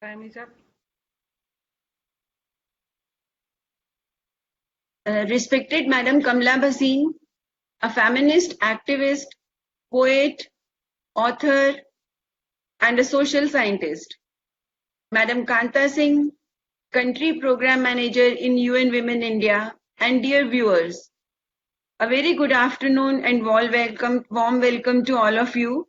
Time is up. Respected Madam Kamla Bhasin, a feminist activist, poet, author, and a social scientist. Madam Kanta Singh, Country Program Manager in UN Women India, and dear viewers, a very good afternoon and warm welcome to all of you.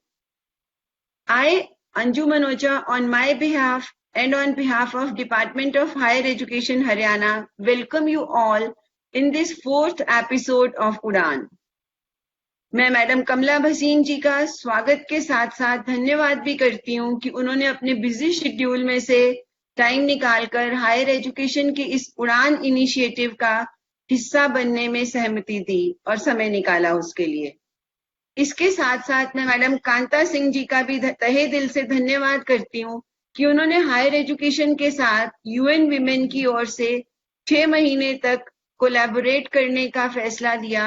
I, Anju Manocha, on my behalf and on behalf of Department of Higher Education Haryana, welcome you all in this fourth episode of Udan. मैं madam कमला भसीन जी का स्वागत के साथ साथ धन्यवाद भी करती हूँ कि उन्होंने अपने बिजी शेड्यूल में से टाइम निकालकर हायर एजुकेशन के इस उड़ान इनिशिएटिव का हिस्सा बनने में सहमति दी और समय निकाला उसके लिए। इसके साथ साथ मैं मैडम कांता सिंह जी का भी तहे दिल से धन्यवाद करती हूँ कि उन्होंने हायर एजुकेशन के साथ यूएन विमेन की ओर से 6 महीने तक कोलैबोरेट करने का फैसला दिया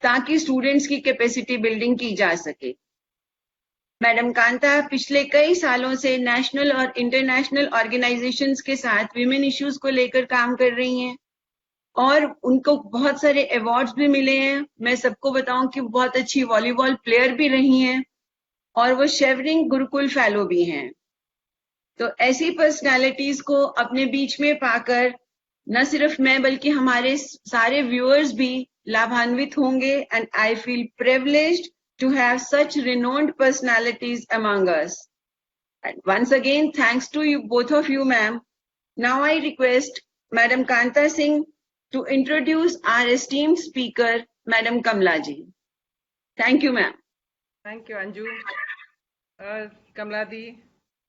ताकि स्टूडेंट्स की कैपेसिटी बिल्डिंग की जा सके। मैडम कांता पिछले कई सालों से नेशनल और इंटरनेशनल ऑर्गेनाइजेशंस के साथ विमेन इश्यूज को लेकर काम कर रही हैं और उनको बहुत सारे अवार्ड्स भी मिले हैं। मैं सबको बताऊं कि बहुत अच्छी वॉलीबॉल प्लेयर भी रही हैं और वो शेवरिंग गुरुकुल फेलो भी हैं। तो ऐसी पर्सनालिटीज को अपने बीच में पाकर न सिर्फ मैं बल्कि हमारे सारे व्यूअर्स भी लाभान्वित होंगे and I feel privileged to have such renowned personalities among us. Once again, thanks to you, both of you, ma'am. Now I request Madam Kanta Singh to introduce our esteemed speaker, Madam Kamla ji. Thank you, ma'am. Thank you, Anju. कमला दी,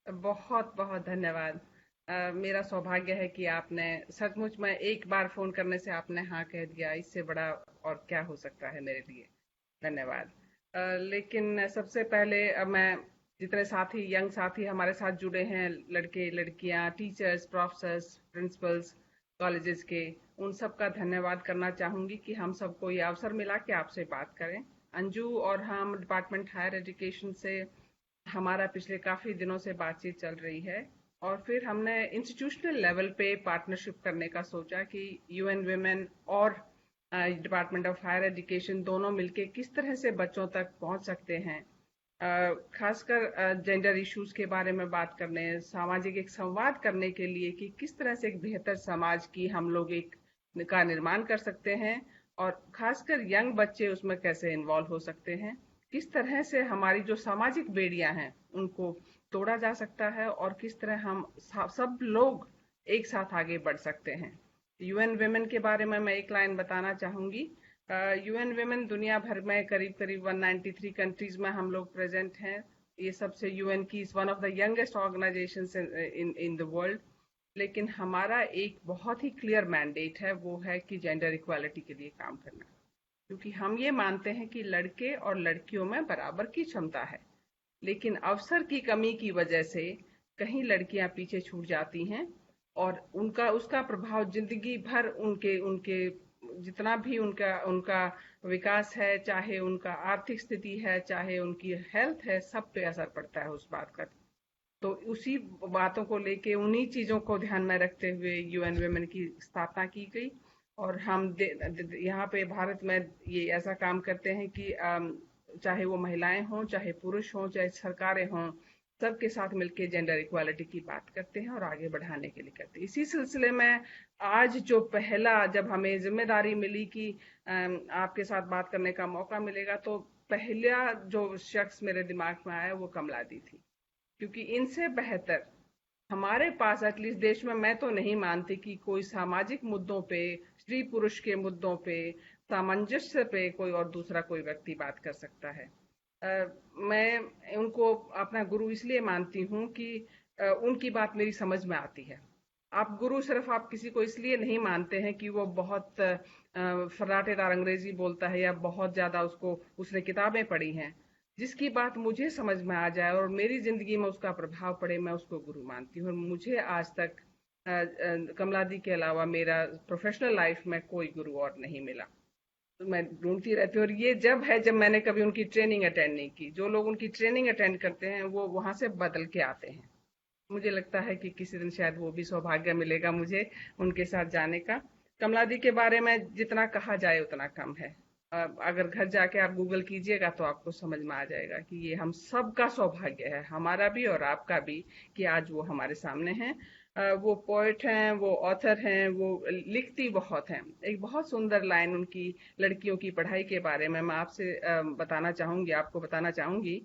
बहुत बहुत धन्यवाद। मेरा सौभाग्य है कि आपने सचमुच में एक बार फोन करने से आपने हाँ कह दिया। इससे बड़ा और क्या हो सकता है मेरे लिए। धन्यवाद। लेकिन सबसे पहले मैं जितने साथी यंग साथी हमारे साथ जुड़े हैं, लड़के लड़कियां, टीचर्स, प्रोफेसर्स, प्रिंसिपल्स कॉलेजेस के, उन सब का धन्यवाद करना चाहूंगी कि हम सबको ये अवसर मिला कि आपसे बात करें। अंजू और हम डिपार्टमेंट हायर एजुकेशन से हमारा पिछले काफी दिनों से बातचीत चल रही है और फिर हमने इंस्टीट्यूशनल लेवल पे पार्टनरशिप करने का सोचा कि यूएन वुमेन और डिपार्टमेंट ऑफ हायर एजुकेशन दोनों मिलके किस तरह से बच्चों तक पहुंच सकते हैं। खासकर जेंडर इश्यूज के बारे में बात करने, सामाजिक एक संवाद करने के लिए कि किस तरह से एक बेहतर समाज की हम लोग एक का निर्माण कर सकते हैं और खासकर यंग बच्चे उसमें कैसे इन्वॉल्व हो सकते हैं, किस तरह से हमारी जो सामाजिक बेड़ियां हैं उनको तोड़ा जा सकता है और किस तरह हम सब लोग एक साथ आगे बढ़ सकते हैं। यूएन वुमेन के बारे में मैं एक लाइन बताना चाहूंगी। यूएन वुमेन दुनिया भर में करीब करीब 193 कंट्रीज में हम लोग प्रेजेंट हैं। ये सबसे यूएन की one of the youngest organisations in the world. लेकिन हमारा एक बहुत ही क्लियर मैंडेट है, वो है कि जेंडर इक्वालिटी के लिए काम करना, क्योंकि हम ये मानते हैं कि लड़के और लड़कियों में बराबर की क्षमता है, लेकिन अवसर की कमी की वजह से कहीं लड़कियां पीछे छूट जाती हैं और उनका उसका प्रभाव जिंदगी भर उनके उनके जितना भी उनका उनका विकास है, चाहे उनका आर्थिक स्थिति है, चाहे उनकी हेल्थ है, सब पे असर पड़ता है उस बात का। तो उसी बातों को लेके उन्हीं चीजों को ध्यान में रखते हुए यूएन वुमेन की स्थापना की गई और हम यहाँ पे भारत में ये ऐसा काम करते हैं कि चाहे वो महिलाएं हों, चाहे पुरुष हों, चाहे सरकारें हों, सबके साथ मिलकर जेंडर इक्वालिटी की बात करते हैं और आगे बढ़ाने के लिए करते हैं। इसी सिलसिले में आज जो पहला जब हमें जिम्मेदारी मिली कि आपके साथ बात करने का मौका मिलेगा, तो पहला जो शख्स मेरे दिमाग में आया वो कमला दी थी, क्योंकि इनसे बेहतर हमारे पास एटलीस्ट देश में मैं तो नहीं मानती कि कोई सामाजिक मुद्दों पे, स्त्री पुरुष के मुद्दों पे, सामंजस्य पे कोई और दूसरा कोई व्यक्ति बात कर सकता है। मैं उनको अपना गुरु इसलिए मानती हूँ कि उनकी बात मेरी समझ में आती है। आप गुरु सिर्फ आप किसी को इसलिए नहीं मानते हैं कि वो बहुत फर्राटेदार अंग्रेजी बोलता है या बहुत ज्यादा उसने किताबें पढ़ी हैं। जिसकी बात मुझे समझ में आ जाए और मेरी जिंदगी में उसका प्रभाव पड़े, मैं उसको गुरु मानती हूँ। और मुझे आज तक कमला दी के अलावा मेरा प्रोफेशनल लाइफ में कोई गुरु और नहीं मिला। तो मैं ढूंढती रहती हूँ और ये जब मैंने कभी उनकी ट्रेनिंग अटेंड नहीं की। जो लोग उनकी ट्रेनिंग अटेंड करते हैं वो वहां से बदल के आते हैं। मुझे लगता है कि किसी दिन शायद वो भी सौभाग्य मिलेगा मुझे उनके साथ जाने का। कमला दी के बारे में जितना कहा जाए उतना कम है। अगर घर जाके आप गूगल कीजिएगा तो आपको समझ में आ जाएगा कि ये हम सबका सौभाग्य है, हमारा भी और आपका भी, कि आज वो हमारे सामने हैं। वो पोएट हैं, वो ऑथर हैं, वो लिखती बहुत हैं। एक बहुत सुंदर लाइन उनकी लड़कियों की पढ़ाई के बारे में मैं आपसे बताना चाहूंगी, आपको बताना चाहूंगी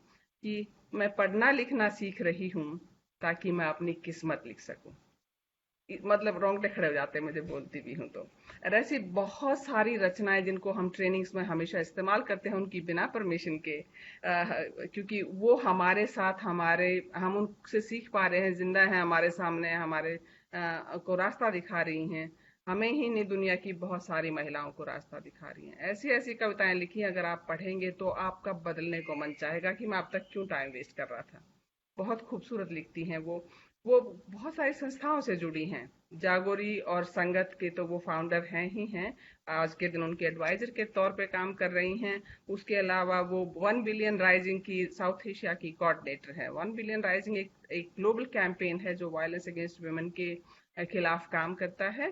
कि मैं पढ़ना लिखना सीख रही हूँ ताकि मैं अपनी किस्मत लिख सकूं। मतलब रोंगटे खड़े हो जाते हैं मुझे बोलती भी हूँ तो। और ऐसी बहुत सारी रचनाएं जिनको हम ट्रेनिंग्स में हमेशा इस्तेमाल करते हैं उनकी बिना परमिशन के, क्योंकि वो हमारे साथ, हमारे, हम उनसे सीख पा रहे हैं, जिंदा है हमारे सामने, हमारे को रास्ता दिखा रही हैं। हमें ही नहीं, दुनिया की बहुत सारी महिलाओं को रास्ता दिखा रही हैं। ऐसी ऐसी कविताएं लिखी हैं, अगर आप पढ़ेंगे तो आपका बदलने को मन चाहेगा कि मैं अब तक क्यों टाइम वेस्ट कर रहा था। बहुत खूबसूरत लिखती हैं वो बहुत सारी संस्थाओं से जुड़ी हैं। जागोरी और संगत के तो वो फाउंडर हैं ही हैं। आज के दिन उनके एडवाइजर के तौर पे काम कर रही हैं। उसके अलावा वो 1 बिलियन राइजिंग की साउथ एशिया की कोऑर्डिनेटर है। 1 बिलियन राइजिंग एक ग्लोबल कैंपेन है जो वायलेंस अगेंस्ट वुमेन के खिलाफ काम करता है।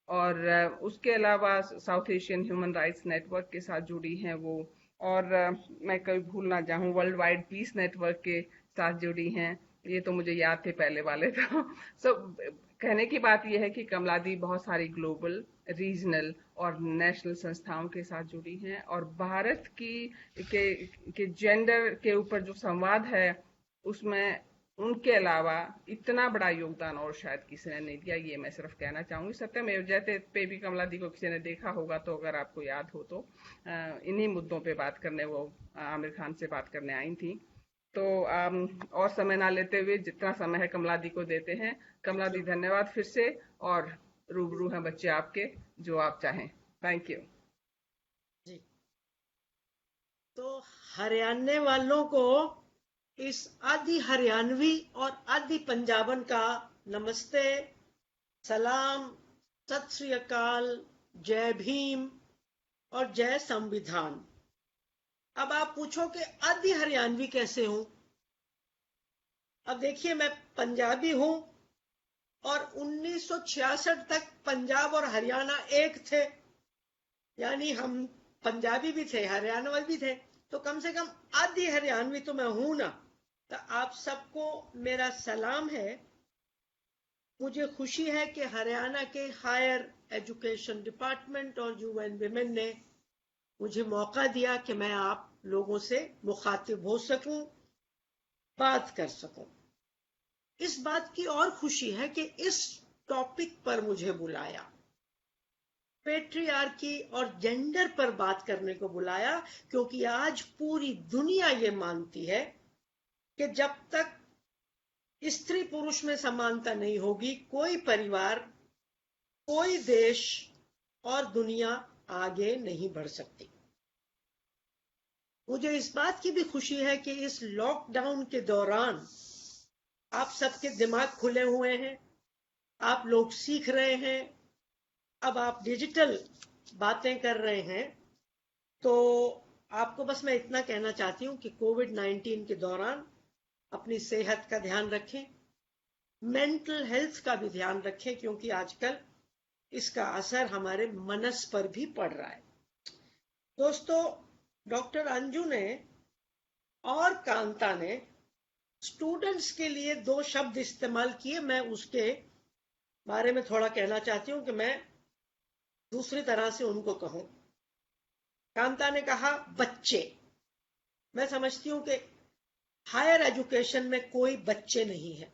और उसके अलावा south Asian human rights network के साथ जुड़ी हैं वो। और मैं कभी भूल ना जाऊं, वर्ल्ड वाइड पीस नेटवर्क के साथ जुड़ी हैं। ये तो मुझे याद थे पहले वाले तो सो कहने की बात यह है कि कमला दी बहुत सारी ग्लोबल, रीजनल और नेशनल संस्थाओं के साथ जुड़ी हैं। और भारत के जेंडर के ऊपर जो संवाद है उसमें उनके अलावा इतना बड़ा योगदान और शायद किसी ने नहीं दिया, ये मैं सिर्फ कहना चाहूंगी। सत्यमेव जयते पे भी कमला दी को किसी ने देखा होगा तो, अगर आपको याद हो तो, इन्हीं मुद्दों पे बात करने वो आमिर खान से बात करने आई थी। तो और समय ना लेते हुए जितना समय है कमला दी को देते हैं। कमला दी धन्यवाद फिर से। और रूबरू हैं बच्चे आपके, जो आप चाहें। Thank you. जी, तो हरियाणा वालों को इस आदि हरियाणवी और आदि पंजाबन का नमस्ते, सलाम, सत श्री अकाल, जय भीम और जय संविधान। अब आप पूछो कि आदि हरियाणवी कैसे हूं? अब देखिए, मैं पंजाबी हूं और 1966 तक पंजाब और हरियाणा एक थे, यानी हम पंजाबी भी थे, हरियाणवी भी थे, तो कम से कम आदि हरियाणवी तो मैं हूं ना। तो आप सबको मेरा सलाम है। मुझे खुशी है कि हरियाणा के हायर एजुकेशन डिपार्टमेंट और यूएन विमेन ने मुझे मौका दिया कि मैं आप लोगों से मुखातिब हो सकूं, बात कर सकूं। इस बात की और खुशी है कि इस टॉपिक पर मुझे बुलाया, पेट्रियार्की और जेंडर पर बात करने को बुलाया, क्योंकि आज पूरी दुनिया ये मानती है कि जब तक स्त्री पुरुष में समानता नहीं होगी, कोई परिवार, कोई देश और दुनिया आगे नहीं बढ़ सकती। मुझे इस बात की भी खुशी है कि इस लॉकडाउन के दौरान आप सबके दिमाग खुले हुए हैं, आप लोग सीख रहे हैं, अब आप डिजिटल बातें कर रहे हैं। तो आपको बस मैं इतना कहना चाहती हूं कि कोविड-19 के दौरान अपनी सेहत का ध्यान रखें, मेंटल हेल्थ का भी ध्यान रखें, क्योंकि आजकल इसका असर हमारे मनस पर भी पड़ रहा है। दोस्तों, डॉक्टर अंजू ने और कांता ने स्टूडेंट्स के लिए 2 शब्द इस्तेमाल किए। मैं उसके बारे में थोड़ा कहना चाहती हूं कि मैं दूसरी तरह से उनको कहूं। कांता ने कहा बच्चे। मैं समझती हूं कि हायर एजुकेशन में कोई बच्चे नहीं है।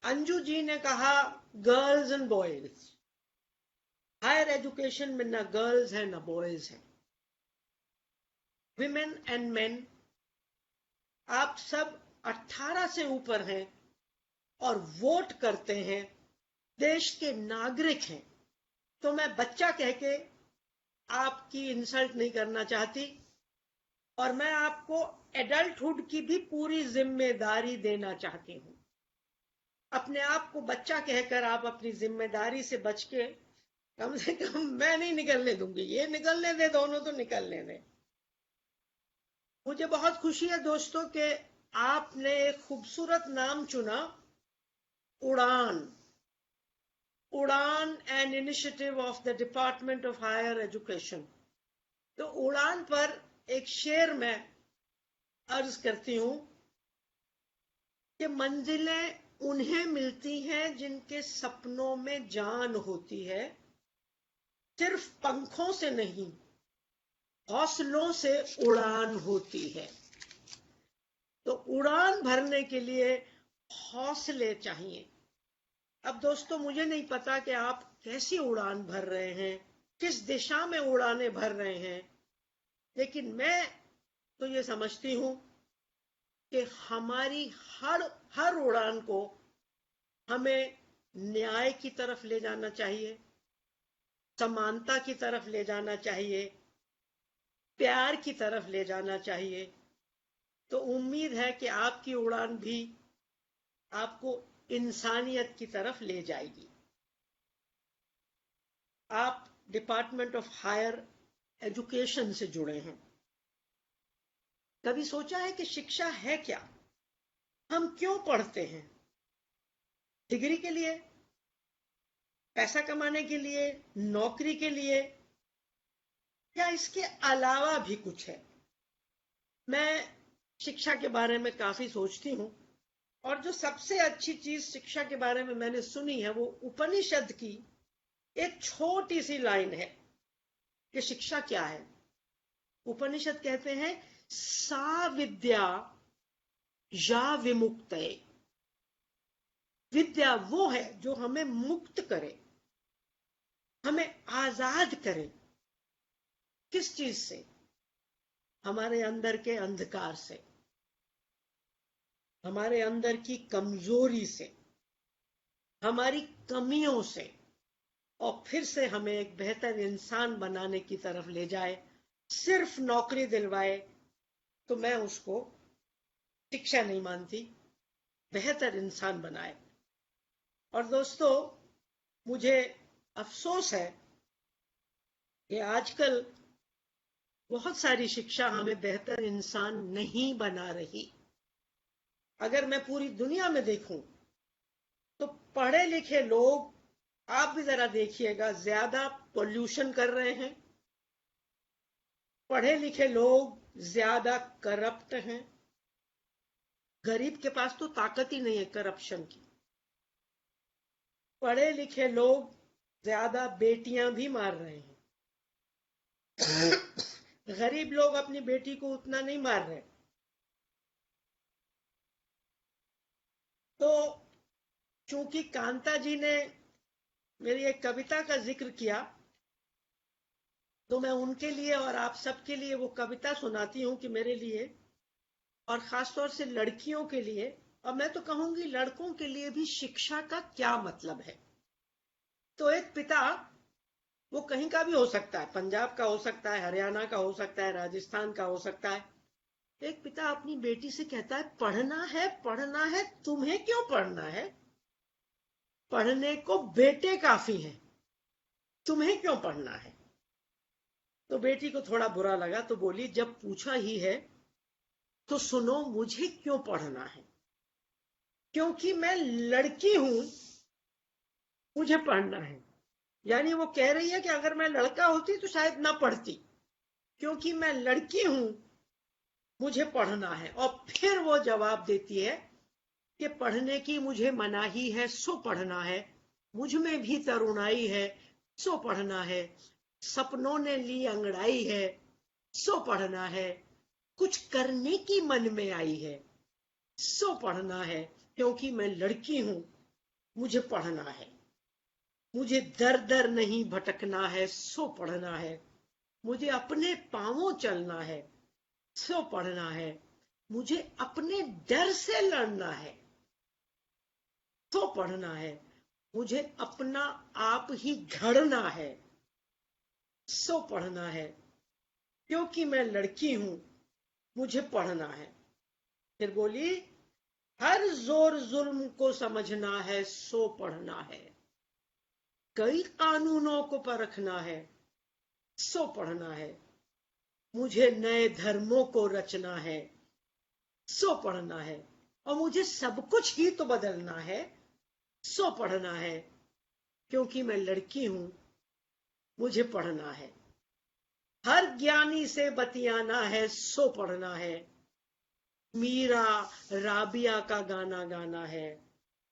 अंजू जी ने कहा girls and boys. Higher education में ना गर्ल्स है ना बॉयज है, विमेन एंड मेन। आप सब 18 से ऊपर हैं और वोट करते हैं, देश के नागरिक हैं। तो मैं बच्चा कह के आपकी इंसल्ट नहीं करना चाहती, और मैं आपको एडल्टहुड की भी पूरी जिम्मेदारी देना चाहती हूं। अपने आप को बच्चा कहकर आप अपनी जिम्मेदारी से बच के कम से कम मैं नहीं निकलने दूंगी। ये निकलने दे, दोनों तो निकलने दे। मुझे बहुत खुशी है दोस्तों कि आपने एक खूबसूरत नाम चुना, Udaan. Udaan an initiative of the department of higher education. तो उड़ान पर एक शेर मैं अर्ज करती हूं कि मंजिलें उन्हें मिलती हैं जिनके सपनों में जान होती है, सिर्फ पंखों से नहीं, हौसलों से उड़ान होती है। तो उड़ान भरने के लिए हौसले चाहिए। अब दोस्तों, मुझे नहीं पता कि आप कैसी उड़ान भर रहे हैं, किस दिशा में उड़ानें भर रहे हैं, लेकिन मैं तो ये समझती हूं कि हमारी हर उड़ान को हमें न्याय की तरफ ले जाना चाहिए, समानता की तरफ ले जाना चाहिए, प्यार की तरफ ले जाना चाहिए। तो उम्मीद है कि आपकी उड़ान भी आपको इंसानियत की तरफ ले जाएगी। आप डिपार्टमेंट ऑफ हायर एजुकेशन से जुड़े हैं। कभी सोचा है कि शिक्षा है क्या? हम क्यों पढ़ते हैं? डिग्री के लिए, पैसा कमाने के लिए, नौकरी के लिए, या इसके अलावा भी कुछ है? मैं शिक्षा के बारे में काफी सोचती हूं, और जो सबसे अच्छी चीज शिक्षा के बारे में मैंने सुनी है वो उपनिषद की एक छोटी सी लाइन है कि शिक्षा क्या है। उपनिषद कहते हैं, सा विद्या या विमुक्तये। विद्या वो है जो हमें मुक्त करे, हमें आजाद करे। किस चीज से? हमारे अंदर के अंधकार से, हमारे अंदर की कमजोरी से, हमारी कमियों से, और फिर से हमें एक बेहतर इंसान बनाने की तरफ ले जाए। सिर्फ नौकरी दिलवाए तो मैं उसको शिक्षा नहीं मानती, बेहतर इंसान बनाए। और दोस्तों, मुझे अफसोस है कि आजकल बहुत सारी शिक्षा हमें बेहतर इंसान नहीं बना रही। अगर मैं पूरी दुनिया में देखूं तो पढ़े लिखे लोग, आप भी जरा देखिएगा, ज्यादा पोल्यूशन कर रहे हैं। पढ़े लिखे लोग ज्यादा करप्ट हैं। गरीब के पास तो ताकत ही नहीं है करप्शन की। पढ़े लिखे लोग ज्यादा बेटियां भी मार रहे हैं। गरीब लोग अपनी बेटी को उतना नहीं मार रहे। तो चूंकि कांता जी ने मेरी एक कविता का जिक्र किया, तो मैं उनके लिए और आप सबके लिए वो कविता सुनाती हूं कि मेरे लिए और खासतौर से लड़कियों के लिए, और मैं तो कहूंगी लड़कों के लिए भी, शिक्षा का क्या मतलब है। तो एक पिता, वो कहीं का भी हो सकता है, पंजाब का हो सकता है, हरियाणा का हो सकता है, राजस्थान का हो सकता है। एक पिता अपनी बेटी से कहता है, पढ़ना है, पढ़ना है, तुम्हें क्यों पढ़ना है? पढ़ने को बेटे काफी हैं, तुम्हें क्यों पढ़ना है? तो बेटी को थोड़ा बुरा लगा, तो बोली, जब पूछा ही है तो सुनो, मुझे क्यों पढ़ना है? क्योंकि मैं लड़की हूं, मुझे पढ़ना है। यानी वो कह रही है कि अगर मैं लड़का होती तो शायद ना पढ़ती, क्योंकि मैं लड़की हूं, मुझे पढ़ना है। और फिर वो जवाब देती है कि पढ़ने की मुझे मनाही है, सो पढ़ना है। मुझ में भी तरुणाई है, सो पढ़ना है। सपनों ने ली अंगड़ाई है, सो पढ़ना है। कुछ करने की मन में आई है, सो पढ़ना है। क्योंकि मैं लड़की हूं, मुझे पढ़ना है। मुझे दर दर नहीं भटकना है, सो पढ़ना है। मुझे अपने पांवों चलना है, सो पढ़ना है। मुझे अपने डर से लड़ना है, तो पढ़ना है। मुझे अपना आप ही घड़ना है, सो पढ़ना है। क्योंकि मैं लड़की हूं, मुझे पढ़ना है। फिर बोली, हर जोर जुल्म को समझना है, सो पढ़ना है। कई कानूनों को परखना है, सो पढ़ना है। मुझे नए धर्मों को रचना है, सो पढ़ना है। और मुझे सब कुछ ही तो बदलना है, सो पढ़ना है। क्योंकि मैं लड़की हूं, मुझे पढ़ना है। हर ज्ञानी से बतियाना है, सो पढ़ना है। मीरा राबिया का गाना गाना है,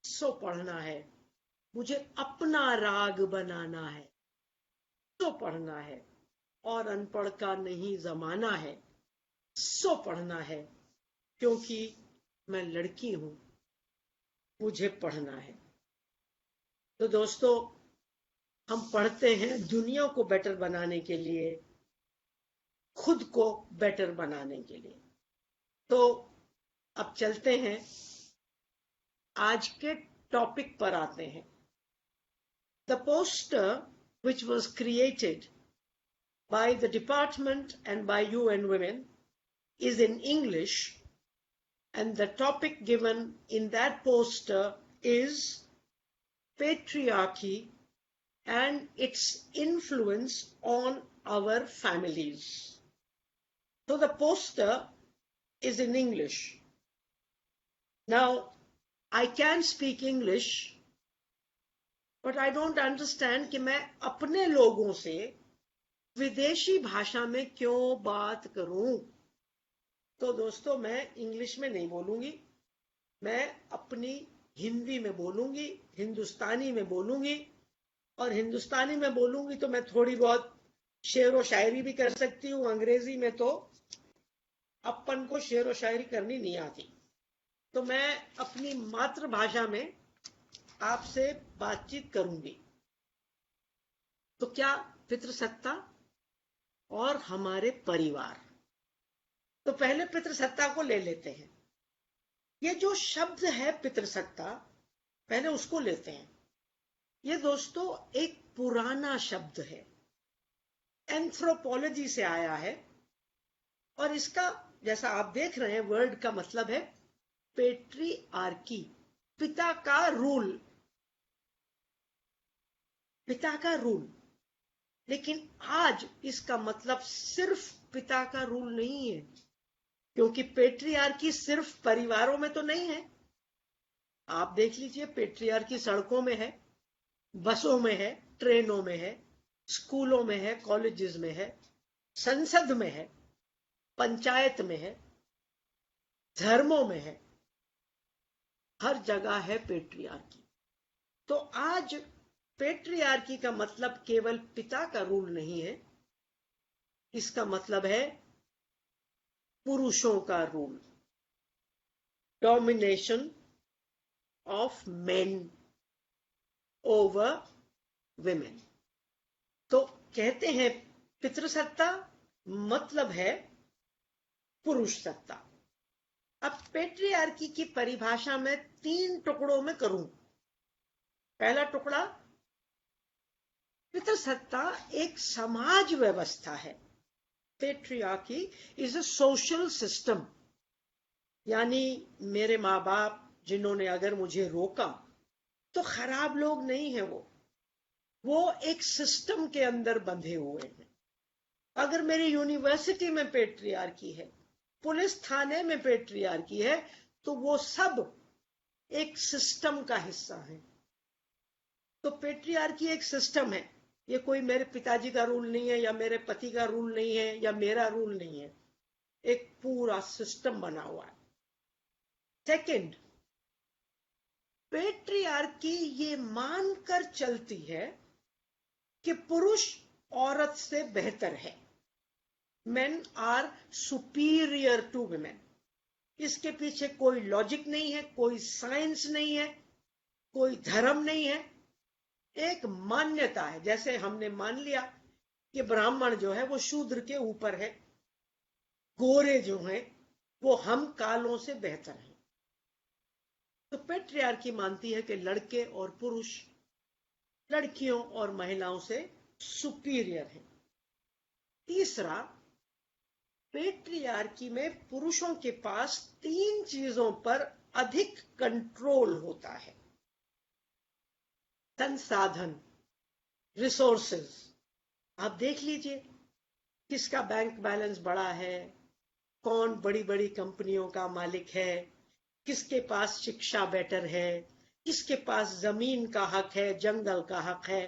सो पढ़ना है। मुझे अपना राग बनाना है, सो पढ़ना है। और अनपढ़ का नहीं जमाना है, सो पढ़ना है। क्योंकि मैं लड़की हूं, मुझे पढ़ना है। तो दोस्तों, हम पढ़ते हैं दुनिया को बेटर बनाने के लिए, खुद को बेटर बनाने के लिए। तो अब चलते हैं, आज के टॉपिक पर आते हैं। The poster which was created by the department and by UN Women is in English, and the topic given in that poster is patriarchy and its influence on our families. So the poster is in English. Now, I can speak English, but I don't understand कि मैं अपने लोगों से विदेशी भाषा में क्यों बात करूं। तो दोस्तों, मैं इंग्लिश में नहीं बोलूंगी, मैं अपनी हिंदी में बोलूंगी, हिंदुस्तानी में बोलूंगी। और हिंदुस्तानी में बोलूंगी तो मैं थोड़ी बहुत शेर व शायरी भी कर सकती हूँ। अंग्रेजी में तो अपन को शेर व शायरी करनी नहीं आती। तो मैं अपनी मातृभाषा में आपसे बातचीत करूंगी। तो क्या पितृसत्ता और हमारे परिवार। तो पहले पितृसत्ता को ले लेते हैं। ये जो शब्द है पितृसत्ता, पहले उसको लेते हैं। ये दोस्तों एक पुराना शब्द है, एंथ्रोपोलॉजी से आया है। और इसका, जैसा आप देख रहे हैं, वर्ड का मतलब है पेट्रीआर्की, पिता का रूल, पिता का रूल। लेकिन आज इसका मतलब सिर्फ पिता का रूल नहीं है, क्योंकि पेट्रियार्की सिर्फ परिवारों में तो नहीं है। आप देख लीजिए, पेट्रियार्की सड़कों में है, बसों में है, ट्रेनों में है, स्कूलों में है, कॉलेजेस में है, संसद में है, पंचायत में है, धर्मों में है, हर जगह है पेट्रियार्की। तो आज पेट्रियार्की का मतलब केवल पिता का रूल नहीं है, इसका मतलब है पुरुषों का rule, domination of main over women. तो कहते हैं पितृसत्ता मतलब है पुरुष सत्ता। अब पेट्रियार्की की परिभाषा में 3 टुकड़ों में करूं। पहला टुकड़ा, पितृसत्ता एक समाज व्यवस्था है। Patriarchy is a social system, यानी मेरे माँ बाप जिन्होंने अगर मुझे रोका तो खराब लोग नहीं है, वो एक सिस्टम के अंदर बंधे हुए हैं। अगर मेरी यूनिवर्सिटी में पेट्रियार्की है, पुलिस थाने में पेट्रियार्की है, तो वो सब एक सिस्टम का हिस्सा है। तो पेट्रियार्की एक सिस्टम है, ये कोई मेरे पिताजी का रूल नहीं है, या मेरे पति का रूल नहीं है, या मेरा रूल नहीं है, एक पूरा सिस्टम बना हुआ है। सेकंड, पेट्रियार्की ये मानकर चलती है कि पुरुष औरत से बेहतर है, men are superior to women. इसके पीछे कोई लॉजिक नहीं है, कोई साइंस नहीं है, कोई धर्म नहीं है, एक मान्यता है। जैसे हमने मान लिया कि ब्राह्मण जो है वो शूद्र के ऊपर है, गोरे जो हैं वो हम कालों से बेहतर हैं। तो पेट्रियार्की मानती है कि लड़के और पुरुष लड़कियों और महिलाओं से सुपीरियर हैं। तीसरा, पेट्रियार्की में पुरुषों के पास 3 चीजों पर अधिक कंट्रोल होता है। संसाधन, रिसोर्सेज। आप देख लीजिए किसका बैंक बैलेंस बड़ा है, कौन बड़ी बड़ी कंपनियों का मालिक है, किसके पास शिक्षा बेटर है, किसके पास जमीन का हक है, जंगल का हक है,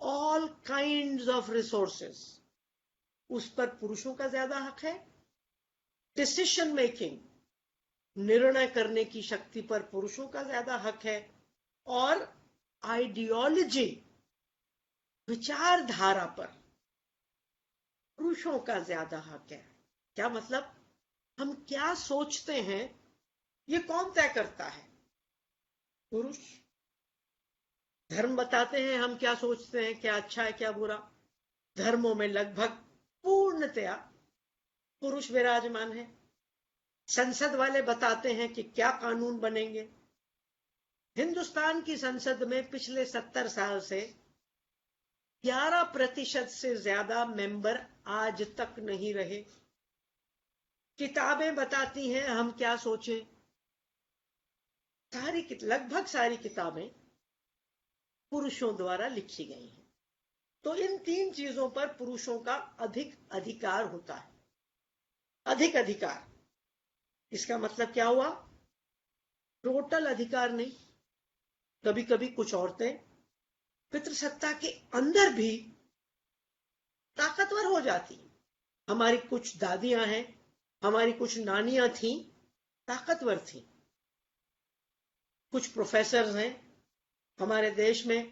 ऑल काइंड्स ऑफ रिसोर्सेस, उस पर पुरुषों का ज्यादा हक है। डिसीजन मेकिंग, निर्णय करने की शक्ति पर पुरुषों का ज्यादा हक है। और आइडियोलॉजी, विचारधारा पर पुरुषों का ज्यादा हक है। क्या मतलब? हम क्या सोचते हैं ये कौन तय करता है? पुरुष। धर्म बताते हैं हम क्या सोचते हैं, क्या अच्छा है क्या बुरा। धर्मों में लगभग पूर्णतया पुरुष विराजमान है। संसद वाले बताते हैं कि क्या कानून बनेंगे। हिंदुस्तान की संसद में पिछले 70 साल से 11% से ज्यादा मेंबर आज तक नहीं रहे। किताबें बताती हैं हम क्या सोचें। लगभग सारी किताबें पुरुषों द्वारा लिखी गई हैं। तो इन 3 चीजों पर पुरुषों का अधिक अधिकार होता है। अधिक अधिकार, इसका मतलब क्या हुआ? टोटल अधिकार नहीं। कभी कभी कुछ औरतें पितृसत्ता के अंदर भी ताकतवर हो जाती। हमारी कुछ दादियां हैं, हमारी कुछ नानियां थीं, ताकतवर थीं। कुछ प्रोफेसर हैं हमारे देश में,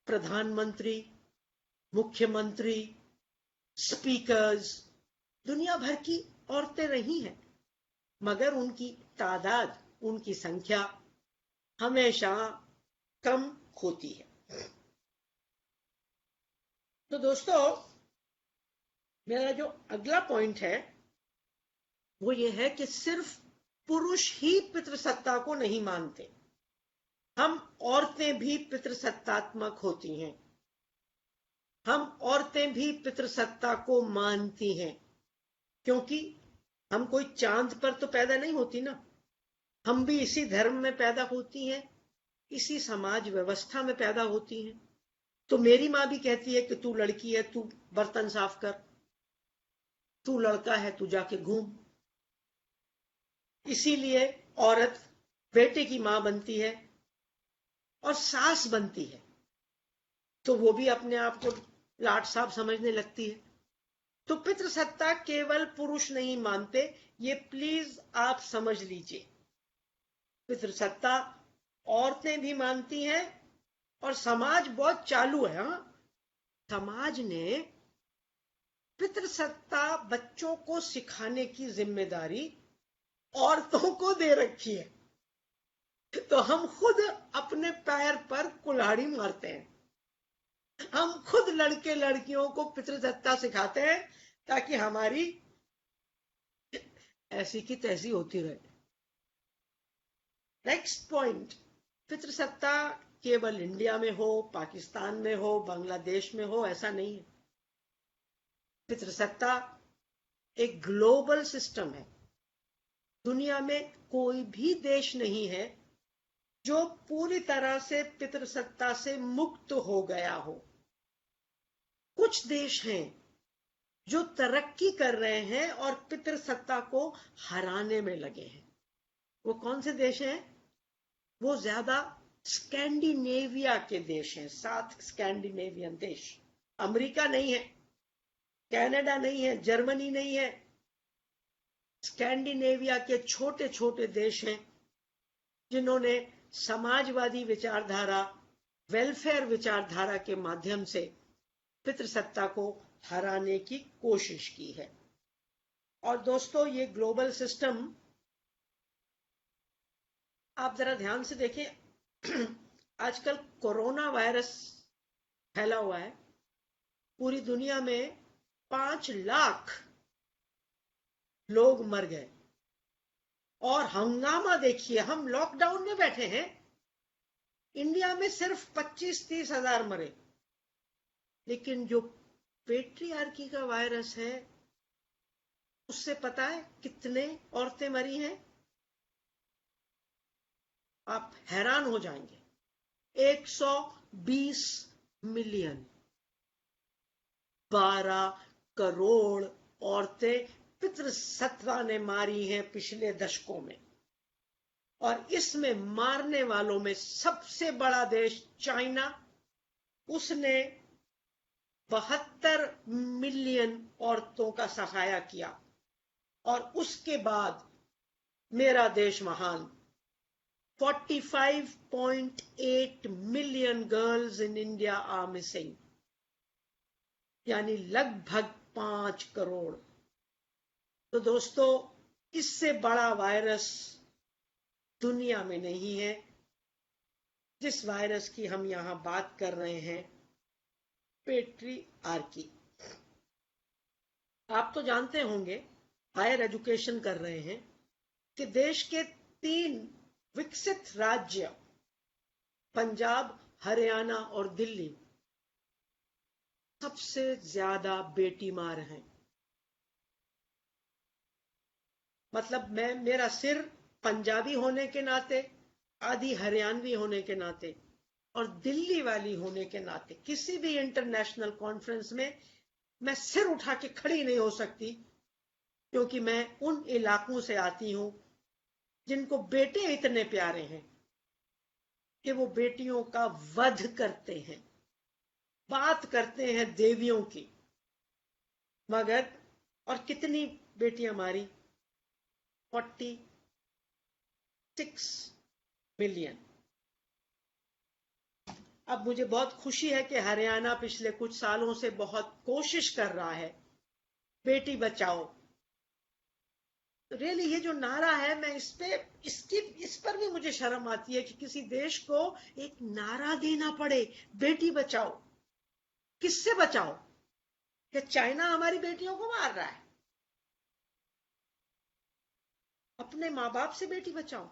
प्रधानमंत्री, मुख्यमंत्री, स्पीकर्स, दुनिया भर की औरतें रही हैं, मगर उनकी तादाद, उनकी संख्या हमेशा कम होती है। तो दोस्तों, मेरा जो अगला पॉइंट है वो ये है कि सिर्फ पुरुष ही पितृसत्ता को नहीं मानते, हम औरतें भी पितृसत्तात्मक होती हैं। हम औरतें भी पितृसत्ता को मानती हैं, क्योंकि हम कोई चांद पर तो पैदा नहीं होती ना। हम भी इसी धर्म में पैदा होती हैं, इसी समाज व्यवस्था में पैदा होती हैं। तो मेरी माँ भी कहती है कि तू लड़की है, तू बर्तन साफ कर, तू लड़का है, तू जाके घूम। इसीलिए औरत बेटे की माँ बनती है और सास बनती है, तो वो भी अपने आप को लाट साहब समझने लगती है। तो पितृसत्ता केवल पुरुष नहीं मानते, ये प्लीज आप समझ लीजिए। पितृसत्ता औरतें भी मानती हैं और समाज बहुत चालू है। हाँ, समाज ने पितृसत्ता बच्चों को सिखाने की जिम्मेदारी औरतों को दे रखी है। तो हम खुद अपने पैर पर कुल्हाड़ी मारते हैं। हम खुद लड़के लड़कियों को पितृसत्ता सिखाते हैं ताकि हमारी ऐसी की तैसी होती रहे। नेक्स्ट पॉइंट, पितृसत्ता केवल इंडिया में हो, पाकिस्तान में हो, बांग्लादेश में हो, ऐसा नहीं है। पितृसत्ता एक ग्लोबल सिस्टम है। दुनिया में कोई भी देश नहीं है जो पूरी तरह से पितृसत्ता से मुक्त हो गया हो। कुछ देश हैं जो तरक्की कर रहे हैं और पितृसत्ता को हराने में लगे हैं। वो कौन से देश हैं? वो ज्यादा स्कैंडिनेविया के देश हैं, 7 स्कैंडिनेवियन देश। अमेरिका नहीं है, कनाडा नहीं है, जर्मनी नहीं है। स्कैंडिनेविया के छोटे छोटे देश हैं जिन्होंने समाजवादी विचारधारा, वेलफेयर विचारधारा के माध्यम से पितृसत्ता को हराने की कोशिश की है। और दोस्तों, ये ग्लोबल सिस्टम आप जरा ध्यान से देखें। आजकल कोरोना वायरस फैला हुआ है। पूरी दुनिया में 5 लाख लोग मर गए और हंगामा देखिए। हम लॉकडाउन में बैठे हैं, इंडिया में सिर्फ 25-30 हजार मरे। लेकिन जो पेट्रियार्की का वायरस है, उससे पता है कितने औरतें मरी हैं? आप हैरान हो जाएंगे। 120 मिलियन, 12 करोड़ औरतें पितृसत्ता ने मारी हैं पिछले दशकों में, और इसमें मारने वालों में सबसे बड़ा देश चाइना, उसने 72 मिलियन औरतों का सहाया किया। और उसके बाद मेरा देश महान, 45.8 million girls in India are missing, यानी लगभग 5 करोड़। तो दोस्तों, इससे बड़ा वायरस दुनिया में नहीं है जिस वायरस की हम यहां बात कर रहे हैं, पेट्रियार्की। आप तो जानते होंगे, हायर एजुकेशन कर रहे हैं, कि देश के 3 विकसित राज्य पंजाब, हरियाणा और दिल्ली सबसे ज्यादा बेटी मार हैं। मतलब मेरा सिर पंजाबी होने के नाते, आधी हरियाणवी होने के नाते और दिल्ली वाली होने के नाते किसी भी इंटरनेशनल कॉन्फ्रेंस में मैं सिर उठा के खड़ी नहीं हो सकती, क्योंकि मैं उन इलाकों से आती हूं जिनको बेटे इतने प्यारे हैं कि वो बेटियों का वध करते हैं, बात करते हैं देवियों की। मगर और कितनी बेटियां मारी? 46 मिलियन। अब मुझे बहुत खुशी है कि हरियाणा पिछले कुछ सालों से बहुत कोशिश कर रहा है, बेटी बचाओ। रियली ये जो नारा है, मैं इस पर भी मुझे शर्म आती है कि किसी देश को एक नारा देना पड़े, बेटी बचाओ। किससे बचाओ? कि चाइना हमारी बेटियों को मार रहा है? अपने मां बाप से बेटी बचाओ।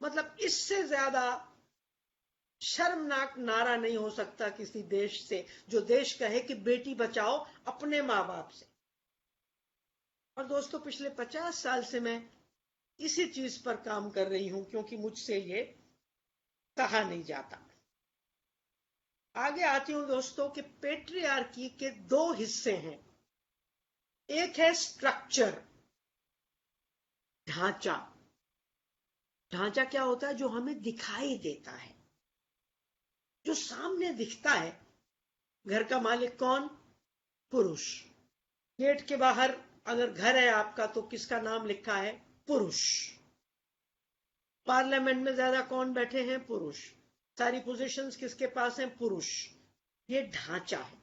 मतलब इससे ज्यादा शर्मनाक नारा नहीं हो सकता किसी देश से, जो देश कहे कि बेटी बचाओ अपने मां बाप से। और दोस्तों, पिछले 50 साल से मैं इसी चीज पर काम कर रही हूं, क्योंकि मुझसे ये कहा नहीं जाता। आगे आती हूं दोस्तों कि पेट्रियार्की के 2 हिस्से हैं। एक है स्ट्रक्चर, ढांचा। ढांचा क्या होता है? जो हमें दिखाई देता है, जो सामने दिखता है। घर का मालिक कौन? पुरुष। गेट के बाहर अगर घर है आपका तो किसका नाम लिखा है? पुरुष। पार्लियामेंट में ज्यादा कौन बैठे हैं? पुरुष। सारी पोजीशंस किसके पास हैं? पुरुष। ये ढांचा है।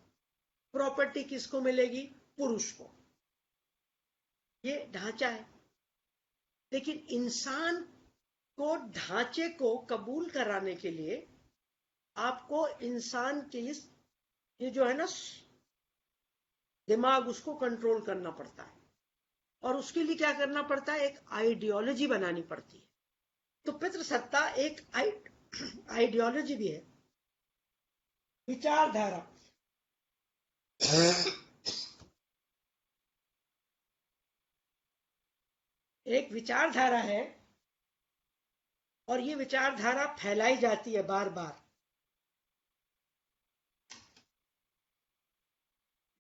प्रॉपर्टी किसको मिलेगी? पुरुष को। ये ढांचा है। लेकिन इंसान को ढांचे को कबूल कराने के लिए आपको इंसान के ये जो है ना दिमाग, उसको कंट्रोल करना पड़ता है। और उसके लिए क्या करना पड़ता है? एक आइडियोलॉजी बनानी पड़ती है। तो पितृसत्ता एक आइडियोलॉजी भी है, विचारधारा। एक विचारधारा है, और ये विचारधारा फैलाई जाती है बार बार।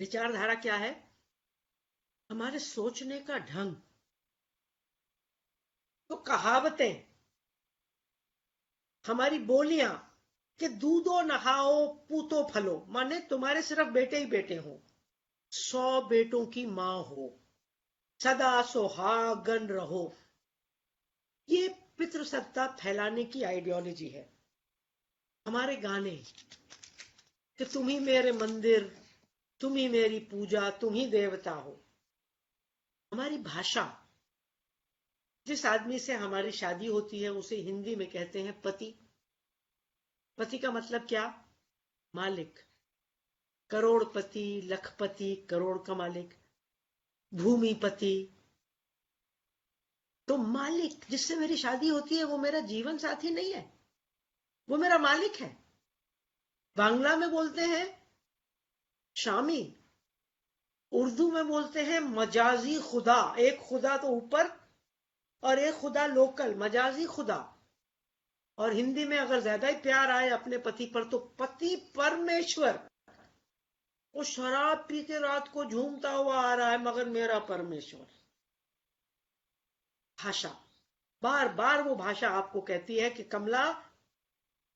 विचारधारा क्या है? हमारे सोचने का ढंग। तो कहावतें, हमारी बोलियां कि दूधो नहाओ पूतो फलो, माने तुम्हारे सिर्फ बेटे ही बेटे हो, 100 बेटों की मां हो, सदा सुहागन रहो। ये पितृसत्ता फैलाने की आइडियोलॉजी है। हमारे गाने कि तुम ही मेरे मंदिर, तुम ही मेरी पूजा, तुम ही देवता हो। हमारी भाषा, जिस आदमी से हमारी शादी होती है उसे हिंदी में कहते हैं पति। पति का मतलब क्या? मालिक। करोड़पति, लखपति, करोड़ का मालिक, भूमिपति। तो मालिक जिससे मेरी शादी होती है वो मेरा जीवन साथी नहीं है, वो मेरा मालिक है। बांग्ला में बोलते हैं शामी, उर्दू में बोलते हैं मजाजी खुदा। एक खुदा तो ऊपर और एक खुदा लोकल, मजाजी खुदा। और हिंदी में अगर ज्यादा ही प्यार आए अपने पति पर तो पति परमेश्वर। वो शराब पी के रात को झूमता हुआ आ रहा है, मगर मेरा परमेश्वर। भाषा, बार बार वो भाषा आपको कहती है कि कमला,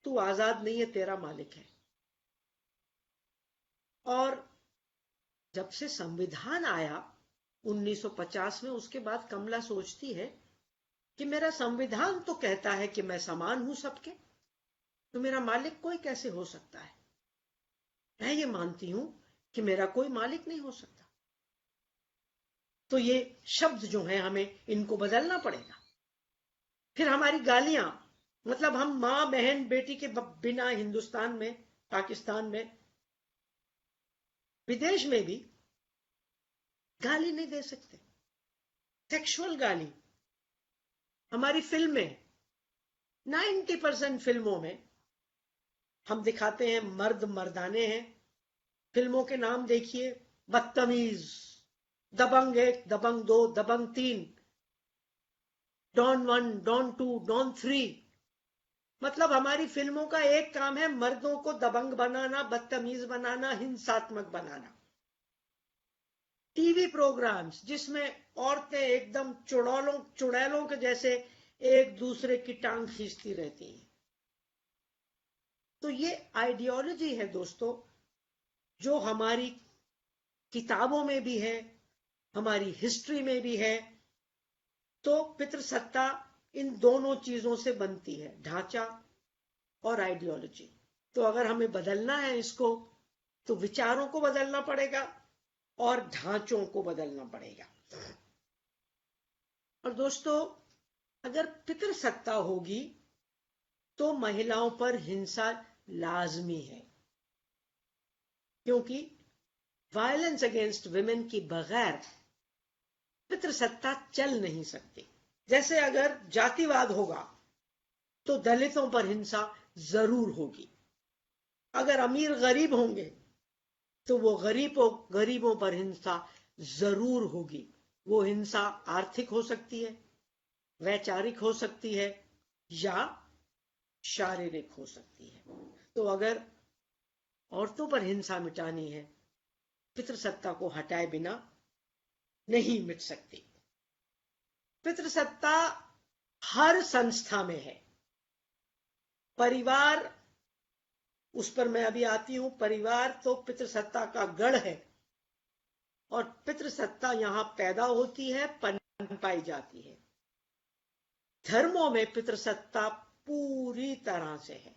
तू आजाद नहीं है, तेरा मालिक है। और जब से संविधान आया 1950 में, उसके बाद कमला सोचती है कि मेरा संविधान तो कहता है कि मैं समान हूं सबके, तो मेरा मालिक कोई कैसे हो सकता है। मैं ये मानती हूं कि मेरा कोई मालिक नहीं हो सकता। तो ये शब्द जो हैं, हमें इनको बदलना पड़ेगा। फिर हमारी गालियां, मतलब हम मां बहन बेटी के बिना हिंदुस्तान में, पाकिस्तान में, विदेश में भी गाली नहीं दे सकते। सेक्सुअल गाली, हमारी फिल्में, 90% फिल्मों में हम दिखाते हैं मर्द मर्दाने हैं। फिल्मों के नाम देखिए, बदतमीज, दबंग 1, दबंग 2, दबंग 3, डॉन 1, डॉन 2, डॉन 3। मतलब हमारी फिल्मों का एक काम है मर्दों को दबंग बनाना, बदतमीज बनाना, हिंसात्मक बनाना। टीवी प्रोग्राम्स जिसमें औरतें एकदम चुड़ैलों के जैसे एक दूसरे की टांग खींचती रहती हैं। तो ये आइडियोलॉजी है दोस्तों, जो हमारी किताबों में भी है, हमारी हिस्ट्री में भी है। तो पितृसत्ता इन दोनों चीजों से बनती है, ढांचा और आइडियोलॉजी। तो अगर हमें बदलना है इसको, तो विचारों को बदलना पड़ेगा और ढांचों को बदलना पड़ेगा। और दोस्तों, अगर पितृसत्ता होगी तो महिलाओं पर हिंसा लाजमी है, क्योंकि वायलेंस अगेंस्ट विमेन की बगैर पितृसत्ता चल नहीं सकती। जैसे अगर जातिवाद होगा तो दलितों पर हिंसा जरूर होगी। अगर अमीर गरीब होंगे तो वो गरीबों पर हिंसा जरूर होगी। वो हिंसा आर्थिक हो सकती है, वैचारिक हो सकती है, या शारीरिक हो सकती है। तो अगर औरतों पर हिंसा मिटानी है, पितृसत्ता को हटाए बिना नहीं मिट सकती। पितृसत्ता हर संस्था में है। परिवार, उस पर मैं अभी आती हूं। परिवार तो पितृसत्ता का गढ़ है, और पितृसत्ता यहां पैदा होती है, पनप पाई जाती है। धर्मों में पितृसत्ता पूरी तरह से है,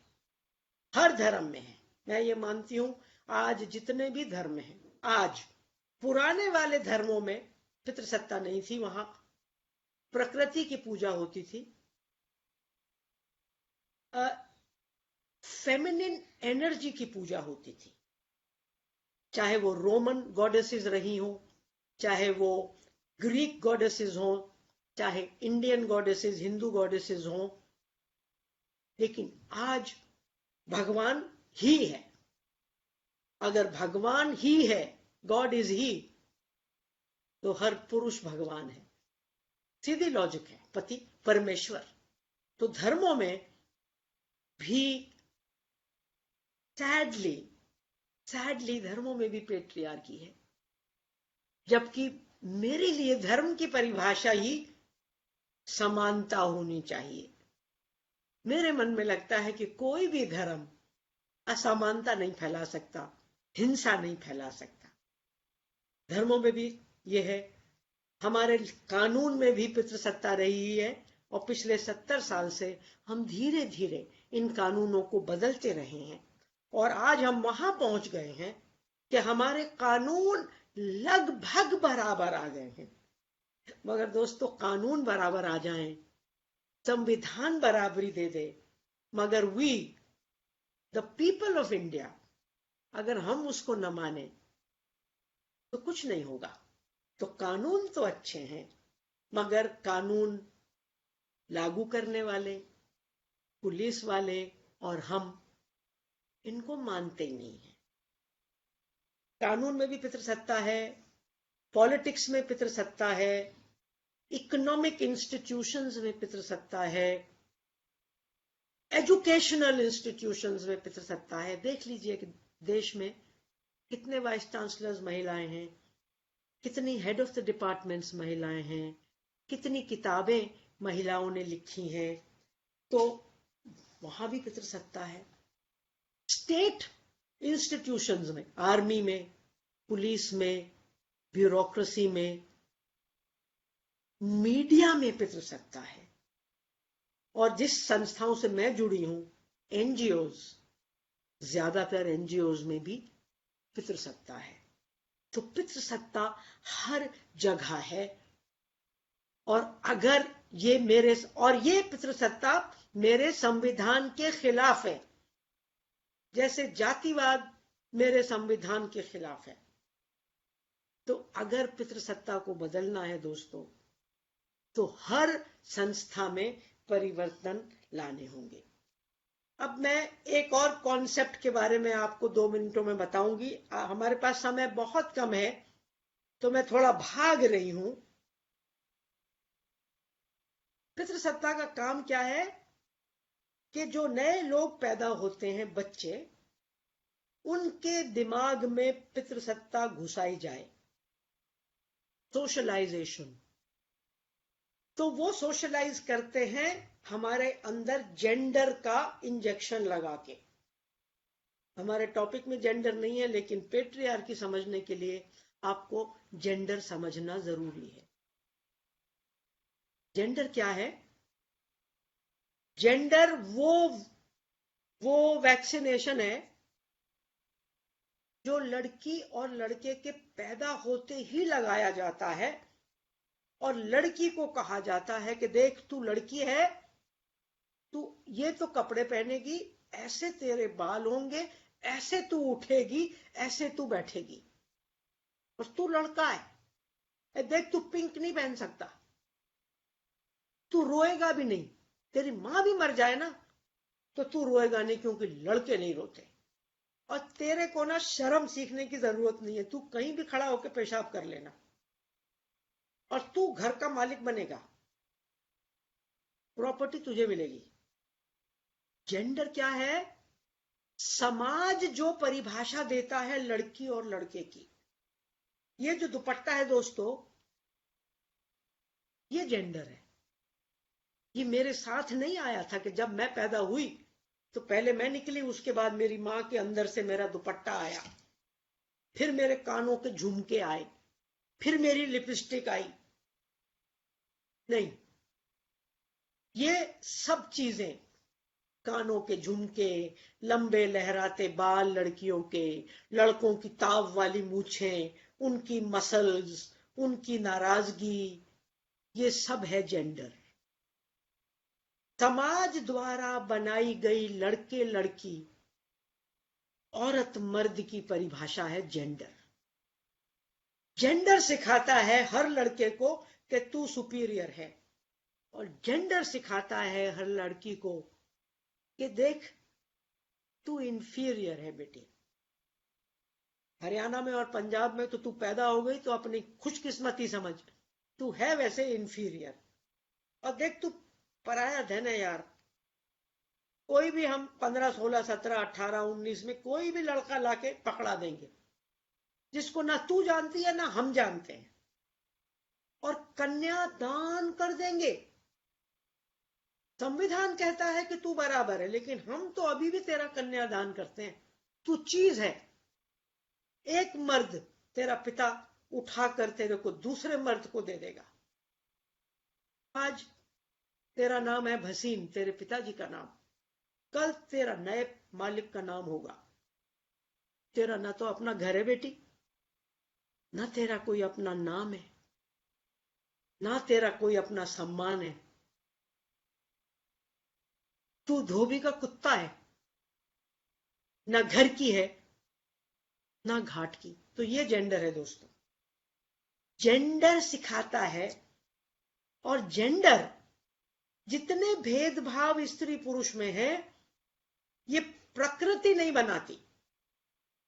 हर धर्म में है। मैं ये मानती हूं, आज जितने भी धर्म हैं, आज पुराने वाले धर्मों में पितृसत्ता नहीं थी, वहां प्रकृति की पूजा होती थी, फेमिनिन एनर्जी की पूजा होती थी। चाहे वो रोमन गॉडेसेस रही हो, चाहे वो ग्रीक गॉडेसेस हो, चाहे इंडियन गॉडेसेस, हिंदू गॉडेसेस हो, लेकिन आज भगवान ही है। अगर भगवान ही है, गॉड इज ही, तो हर पुरुष भगवान है। सीधी लॉजिक है, पति परमेश्वर। तो धर्मों में भी सैडली धर्मों में भी पेट्रियार्की है। जबकि मेरे लिए धर्म की परिभाषा ही समानता होनी चाहिए। मेरे मन में लगता है कि कोई भी धर्म असमानता नहीं फैला सकता, हिंसा नहीं फैला सकता। धर्मों में भी यह है। हमारे कानून में भी पितृसत्ता रही है, और पिछले 70 साल से हम धीरे धीरे इन कानूनों को बदलते रहे हैं, और आज हम वहां पहुंच गए हैं कि हमारे कानून लगभग बराबर आ गए हैं। मगर दोस्तों, कानून बराबर आ जाएं, संविधान बराबरी दे दे, मगर द पीपल ऑफ इंडिया, अगर हम उसको न माने तो कुछ नहीं होगा। तो कानून तो अच्छे हैं, मगर कानून लागू करने वाले, पुलिस वाले और हम इनको मानते ही नहीं है। कानून में भी पितृसत्ता है, पॉलिटिक्स में पितृसत्ता है, इकोनॉमिक इंस्टीट्यूशंस में पितृसत्ता है, एजुकेशनल इंस्टीट्यूशंस में पितृसत्ता है। देख लीजिए कि देश में कितने वाइस चांसलर्स महिलाएं हैं, कितनी हेड ऑफ द डिपार्टमेंट्स महिलाएं हैं, कितनी किताबें महिलाओं ने लिखी हैं, तो वहां भी पितृसत्ता है। स्टेट इंस्टीट्यूशंस में, आर्मी में, पुलिस में, ब्यूरोक्रेसी में, मीडिया में पितृसत्ता है। और जिस संस्थाओं से मैं जुड़ी हूं, एनजीओज, ज्यादातर एनजीओज में भी पितृसत्ता है। तो पितृसत्ता हर जगह है। और अगर ये पितृसत्ता मेरे संविधान के खिलाफ है, जैसे जातिवाद मेरे संविधान के खिलाफ है। तो अगर पितृसत्ता को बदलना है दोस्तों, तो हर संस्था में परिवर्तन लाने होंगे। अब मैं एक और कॉन्सेप्ट के बारे में आपको 2 मिनटों में बताऊंगी। हमारे पास समय बहुत कम है, तो मैं थोड़ा भाग रही हूं। पितृसत्ता का काम क्या है कि जो नए लोग पैदा होते हैं, बच्चे, उनके दिमाग में पितृसत्ता घुसाई जाए, सोशलाइजेशन। तो वो सोशलाइज करते हैं हमारे अंदर जेंडर का इंजेक्शन लगा के। हमारे टॉपिक में जेंडर नहीं है, लेकिन पेट्रियार्की समझने के लिए आपको जेंडर समझना जरूरी है। जेंडर क्या है? जेंडर वो वैक्सीनेशन है जो लड़की और लड़के के पैदा होते ही लगाया जाता है। और लड़की को कहा जाता है कि देख, तू लड़की है, तू ये तो कपड़े पहनेगी, ऐसे तेरे बाल होंगे, ऐसे तू उठेगी, ऐसे तू बैठेगी। और तू लड़का है, देख तू पिंक नहीं पहन सकता, तू रोएगा भी नहीं। तेरी मां भी मर जाए ना तो तू रोएगा नहीं, क्योंकि लड़के नहीं रोते। और तेरे को ना शर्म सीखने की जरूरत नहीं है, तू कहीं भी खड़ा होकर पेशाब कर लेना और तू घर का मालिक बनेगा, प्रॉपर्टी तुझे मिलेगी। जेंडर क्या है? समाज जो परिभाषा देता है लड़की और लड़के की। ये जो दुपट्टा है दोस्तों, ये जेंडर है। ये मेरे साथ नहीं आया था कि जब मैं पैदा हुई तो पहले मैं निकली, उसके बाद मेरी मां के अंदर से मेरा दुपट्टा आया, फिर मेरे कानों के झुमके आए, फिर मेरी लिपस्टिक आई। नहीं, ये सब चीजें, कानों के झुमके, लंबे लहराते बाल लड़कियों के, लड़कों की ताव वाली मूछें, उनकी मसल्स, उनकी नाराजगी, ये सब है जेंडर। समाज द्वारा बनाई गई लड़के लड़की, औरत मर्द की परिभाषा है जेंडर। जेंडर सिखाता है हर लड़के को कि तू सुपीरियर है, और जेंडर सिखाता है हर लड़की को कि देख, तू इंफीरियर है बेटी। हरियाणा में और पंजाब में तो तू पैदा हो गई तो अपनी खुशकिस्मती समझ, तू है वैसे इंफीरियर। और देख, तू पराया धन है यार। कोई भी हम 15, 16, 17, 18, 19 में कोई भी लड़का लाके पकड़ा देंगे जिसको ना तू जानती है ना हम जानते हैं, और कन्या दान कर देंगे। संविधान कहता है कि तू बराबर है, लेकिन हम तो अभी भी तेरा कन्यादान करते हैं। तू चीज है। एक मर्द, तेरा पिता, उठाकर तेरे को दूसरे मर्द को दे देगा। आज तेरा नाम है भसीन, तेरे पिताजी का नाम, कल तेरा नए मालिक का नाम होगा। तेरा ना तो अपना घर है बेटी, ना तेरा कोई अपना नाम है, ना तेरा कोई अपना सम्मान है। तू धोबी का कुत्ता है, ना घर की है ना घाट की। तो ये जेंडर है दोस्तों। जेंडर सिखाता है, और जेंडर जितने भेदभाव स्त्री पुरुष में है, ये प्रकृति नहीं बनाती।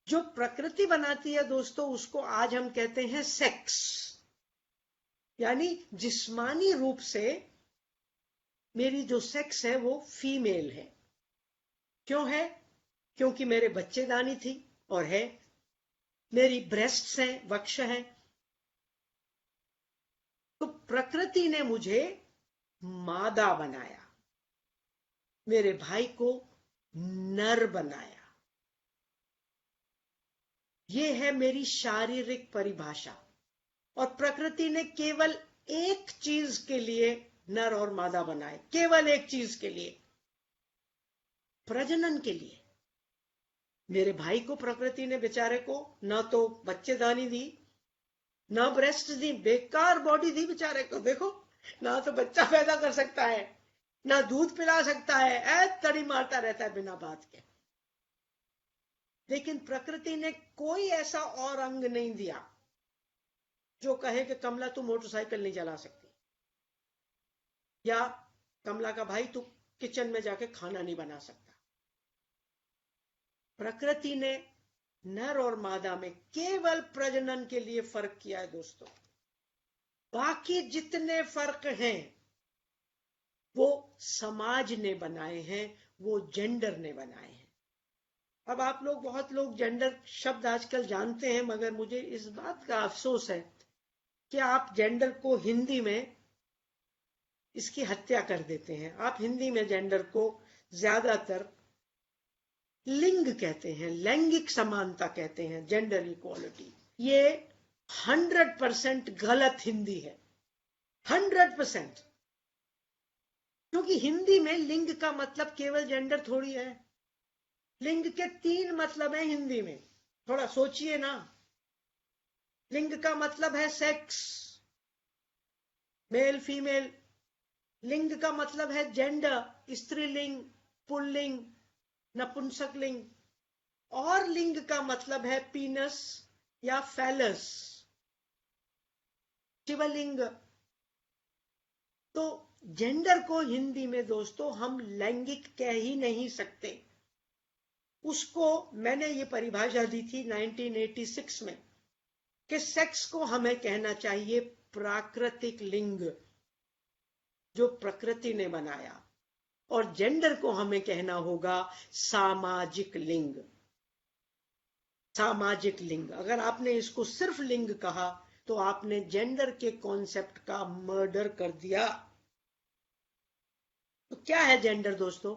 जो प्रकृति बनाती है दोस्तों, उसको आज हम कहते हैं सेक्स। यानी जिस्मानी रूप से मेरी जो सेक्स है वो फीमेल है। क्यों है? क्योंकि मेरे बच्चेदानी थी और है। मेरी ब्रेस्ट्स हैं, वक्ष हैं। तो प्रकृति ने मुझे मादा बनाया, मेरे भाई को नर बनाया। ये है मेरी शारीरिक परिभाषा। और प्रकृति ने केवल एक चीज के लिए नर और मादा बनाए, केवल एक चीज के लिए, प्रजनन के लिए। मेरे भाई को प्रकृति ने बेचारे को ना तो बच्चेदानी दी, ना ब्रेस्ट दी, बेकार बॉडी दी बेचारे को। देखो, ना तो बच्चा पैदा कर सकता है, ना दूध पिला सकता है, तड़ी मारता रहता है बिना बात के। लेकिन प्रकृति ने कोई ऐसा और अंग नहीं दिया जो कहे कि कमला तू मोटरसाइकिल नहीं चला सकती, या कमला का भाई तू किचन में जाके खाना नहीं बना सकता। प्रकृति ने नर और मादा में केवल प्रजनन के लिए फर्क किया है दोस्तों। बाकी जितने फर्क हैं वो समाज ने बनाए हैं, वो जेंडर ने बनाए हैं। अब आप लोग, बहुत लोग जेंडर शब्द आजकल जानते हैं, मगर मुझे इस बात का अफसोस है कि आप जेंडर को हिंदी में इसकी हत्या कर देते हैं। आप हिंदी में जेंडर को ज्यादातर लिंग कहते हैं, लैंगिक समानता कहते हैं, जेंडर इक्वालिटी। ये 100% गलत हिंदी है, 100%। क्योंकि हिंदी में लिंग का मतलब केवल जेंडर थोड़ी है। लिंग के 3 मतलब हैं हिंदी में, थोड़ा सोचिए ना। लिंग का मतलब है सेक्स, मेल फीमेल। लिंग का मतलब है जेंडर, स्त्रीलिंग, पुल्लिंग, नपुंसक लिंग। और लिंग का मतलब है पीनस या फैलस, शिवलिंग। तो जेंडर को हिंदी में दोस्तों हम लैंगिक कह ही नहीं सकते। उसको मैंने ये परिभाषा दी थी 1986 में कि सेक्स को हमें कहना चाहिए प्राकृतिक लिंग, जो प्रकृति ने बनाया, और जेंडर को हमें कहना होगा सामाजिक लिंग। सामाजिक लिंग। अगर आपने इसको सिर्फ लिंग कहा तो आपने जेंडर के कॉन्सेप्ट का मर्डर कर दिया। तो क्या है जेंडर दोस्तों?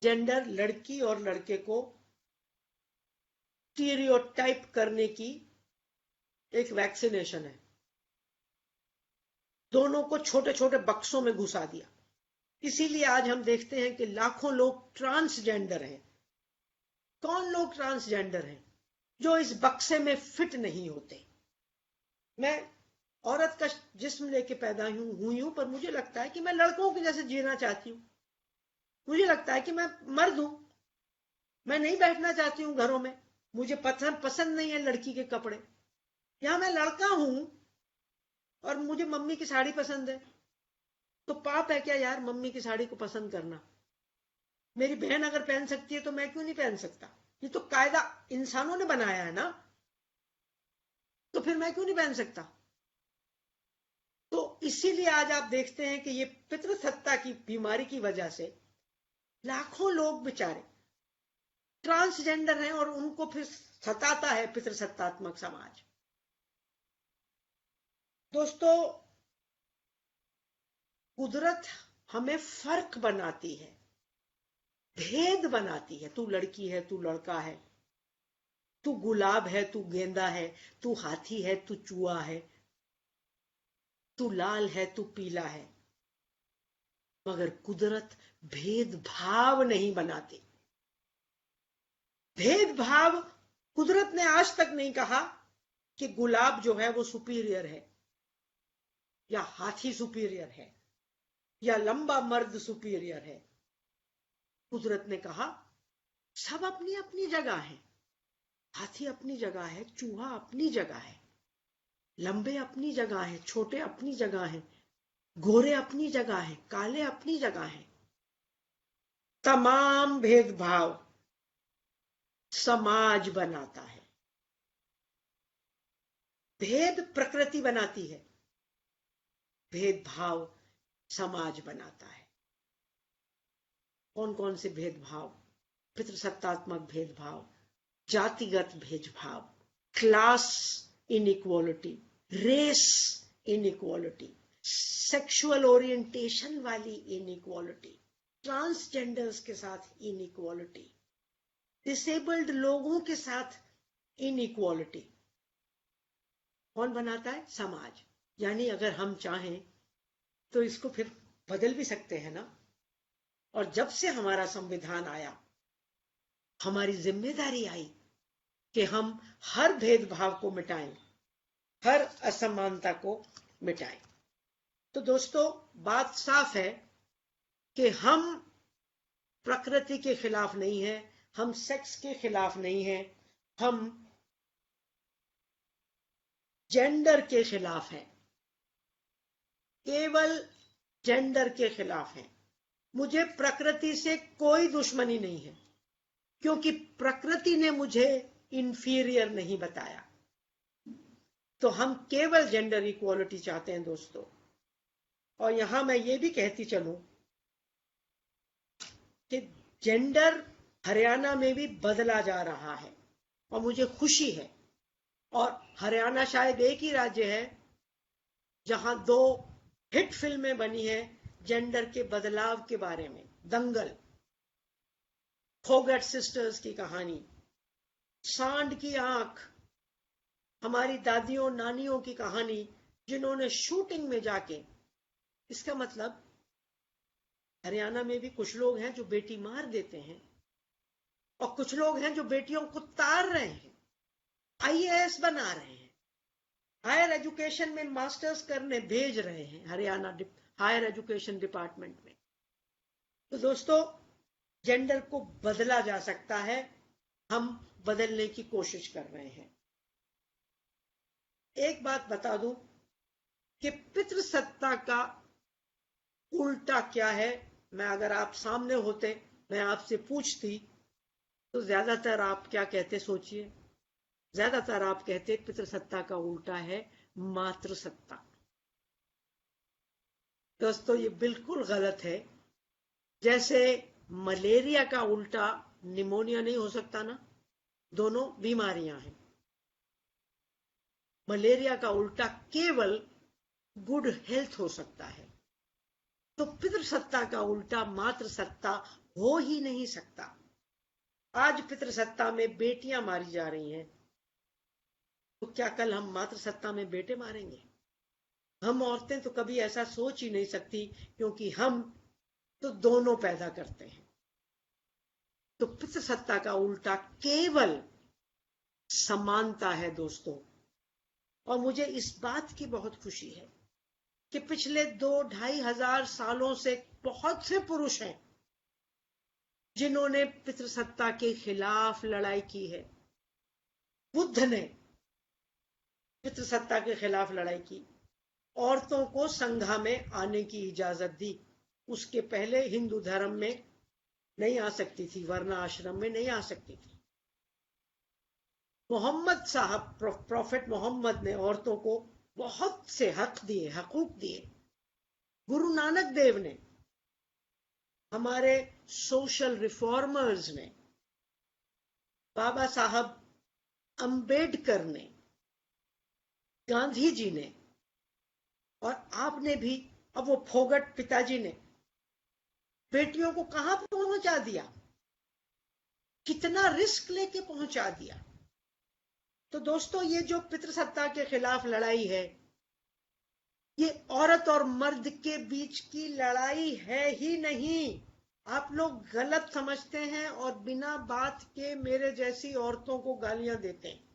जेंडर लड़की और लड़के को स्टीरियोटाइप करने की एक वैक्सीनेशन है। दोनों को छोटे छोटे बक्सों में घुसा दिया। इसीलिए आज हम देखते हैं कि लाखों लोग ट्रांसजेंडर हैं। कौन लोग ट्रांसजेंडर हैं? जो इस बक्से में फिट नहीं होते। मैं औरत का जिस्म लेके पैदा हुई हूं, पर मुझे लगता है कि मैं लड़कों के जैसे जीना चाहती हूँ। मुझे लगता है कि मैं मर्द हूं, मैं नहीं बैठना चाहती हूँ घरों में। मुझे पसंद नहीं है लड़की के कपड़े। यहां मैं लड़का हूं और मुझे मम्मी की साड़ी पसंद है, तो पाप है क्या यार मम्मी की साड़ी को पसंद करना? मेरी बहन अगर पहन सकती है तो मैं क्यों नहीं पहन सकता? ये तो कायदा इंसानों ने बनाया है ना, तो फिर मैं क्यों नहीं पहन सकता? तो इसीलिए आज आप देखते हैं कि ये पितृसत्ता की बीमारी की वजह से लाखों लोग बेचारे ट्रांसजेंडर हैं और उनको फिर सताता है पितृसत्तात्मक समाज। दोस्तों, कुदरत हमें फर्क बनाती है, भेद बनाती है। तू लड़की है, तू लड़का है, तू गुलाब है, तू गेंदा है, तू हाथी है, तू चूहा है, तू लाल है, तू पीला है। मगर कुदरत भेदभाव नहीं बनाती। भेदभाव, कुदरत ने आज तक नहीं कहा कि गुलाब जो है वो सुपीरियर है, या हाथी सुपीरियर है, या लंबा मर्द सुपीरियर है। कुदरत ने कहा सब अपनी अपनी जगह है। हाथी अपनी जगह है, चूहा अपनी जगह है, लंबे अपनी जगह है, छोटे अपनी जगह है, गोरे अपनी जगह है, काले अपनी जगह है। तमाम भेदभाव समाज बनाता है। भेद प्रकृति बनाती है, भेदभाव समाज बनाता है। कौन कौन से भेदभाव? पितृसत्तात्मक भेदभाव, जातिगत भेदभाव, class inequality, race inequality, sexual orientation वाली इनइक्वालिटी, ट्रांसजेंडर्स के साथ इनइक्वालिटी, डिसेबल्ड लोगों के साथ इनइक्वालिटी। कौन बनाता है? समाज। यानी अगर हम चाहें तो इसको फिर बदल भी सकते हैं ना। और जब से हमारा संविधान आया, हमारी जिम्मेदारी आई कि हम हर भेदभाव को मिटाएं, हर असमानता को मिटाएं। तो दोस्तों, बात साफ है कि हम प्रकृति के खिलाफ नहीं हैं, हम सेक्स के खिलाफ नहीं हैं, हम जेंडर के खिलाफ हैं, केवल जेंडर के खिलाफ हैं। मुझे प्रकृति से कोई दुश्मनी नहीं है, क्योंकि प्रकृति ने मुझे इंफीरियर नहीं बताया। तो हम केवल जेंडर इक्वालिटी चाहते हैं दोस्तों। और यहां मैं ये भी कहती चलूं कि जेंडर हरियाणा में भी बदला जा रहा है और मुझे खुशी है। और हरियाणा शायद एक ही राज्य है जहां 2 हिट फिल्में बनी है जेंडर के बदलाव के बारे में। दंगल, फोगट सिस्टर्स की कहानी, सांड की आंख, हमारी दादियों नानियों की कहानी, जिन्होंने शूटिंग में जाके, इसका मतलब हरियाणा में भी कुछ लोग हैं जो बेटी मार देते हैं और कुछ लोग हैं जो बेटियों को तार रहे हैं, आईएएस बना रहे हैं, हायर एजुकेशन में मास्टर्स करने भेज रहे हैं हरियाणा हायर एजुकेशन डिपार्टमेंट में। तो दोस्तों, जेंडर को बदला जा सकता है, हम बदलने की कोशिश कर रहे हैं। एक बात बता दूं कि पितृसत्ता का उल्टा क्या है। मैं अगर आप सामने होते, मैं आपसे पूछती, तो ज्यादातर आप क्या कहते सोचिए? ज्यादातर आप कहते पितृसत्ता का उल्टा है मातृसत्ता। दोस्तों, ये बिल्कुल गलत है। जैसे मलेरिया का उल्टा निमोनिया नहीं हो सकता ना, दोनों बीमारियां हैं। मलेरिया का उल्टा केवल गुड हेल्थ हो सकता है। तो पितृसत्ता का उल्टा मातृसत्ता हो ही नहीं सकता। आज पितृसत्ता में बेटियां मारी जा रही हैं, तो क्या कल हम मातृसत्ता में बेटे मारेंगे? हम औरतें तो कभी ऐसा सोच ही नहीं सकती, क्योंकि हम तो दोनों पैदा करते हैं। तो पितृसत्ता का उल्टा केवल समानता है दोस्तों। और मुझे इस बात की बहुत खुशी है कि पिछले 2-2.5 हजार सालों से बहुत से पुरुष हैं जिन्होंने पितृसत्ता के खिलाफ लड़ाई की है। बुद्ध ने पितृसत्ता के खिलाफ लड़ाई की, औरतों को संघा में आने की इजाजत दी। उसके पहले हिंदू धर्म में नहीं आ सकती थी, वर्ण आश्रम में नहीं आ सकती थी। मोहम्मद साहब, प्रॉफेट मोहम्मद ने औरतों को बहुत से हक दिए, हकूक दिए। गुरु नानक देव ने, हमारे सोशल रिफॉर्मर्स ने, बाबा साहब अंबेडकर ने, गांधी जी ने, और आपने भी, अब वो फोगट पिताजी ने बेटियों को कहां पहुंचा दिया, कितना रिस्क लेके पहुंचा दिया। तो दोस्तों, ये जो पितृसत्ता के खिलाफ लड़ाई है, ये औरत और मर्द के बीच की लड़ाई है ही नहीं। आप लोग गलत समझते हैं और बिना बात के मेरे जैसी औरतों को गालियां देते हैं।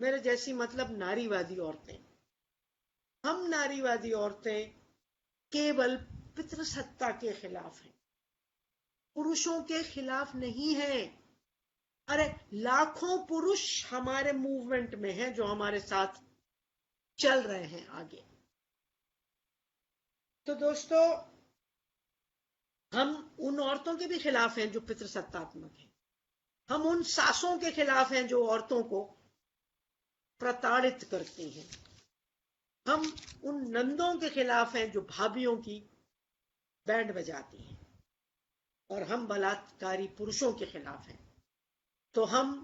मेरे जैसी मतलब नारीवादी औरतें। हम नारीवादी औरतें केवल पितृसत्ता के खिलाफ हैं, पुरुषों के खिलाफ नहीं है। अरे, लाखों पुरुष हमारे मूवमेंट में हैं जो हमारे साथ चल रहे हैं आगे। तो दोस्तों, हम उन औरतों के भी खिलाफ हैं जो पितृसत्तात्मक हैं। हम उन सासों के खिलाफ हैं जो औरतों को प्रताड़ित करती हैं। हम उन नंदों के खिलाफ हैं जो भाभियों की बैंड बजाती हैं। और हम बलात्कारी पुरुषों के खिलाफ हैं। तो हम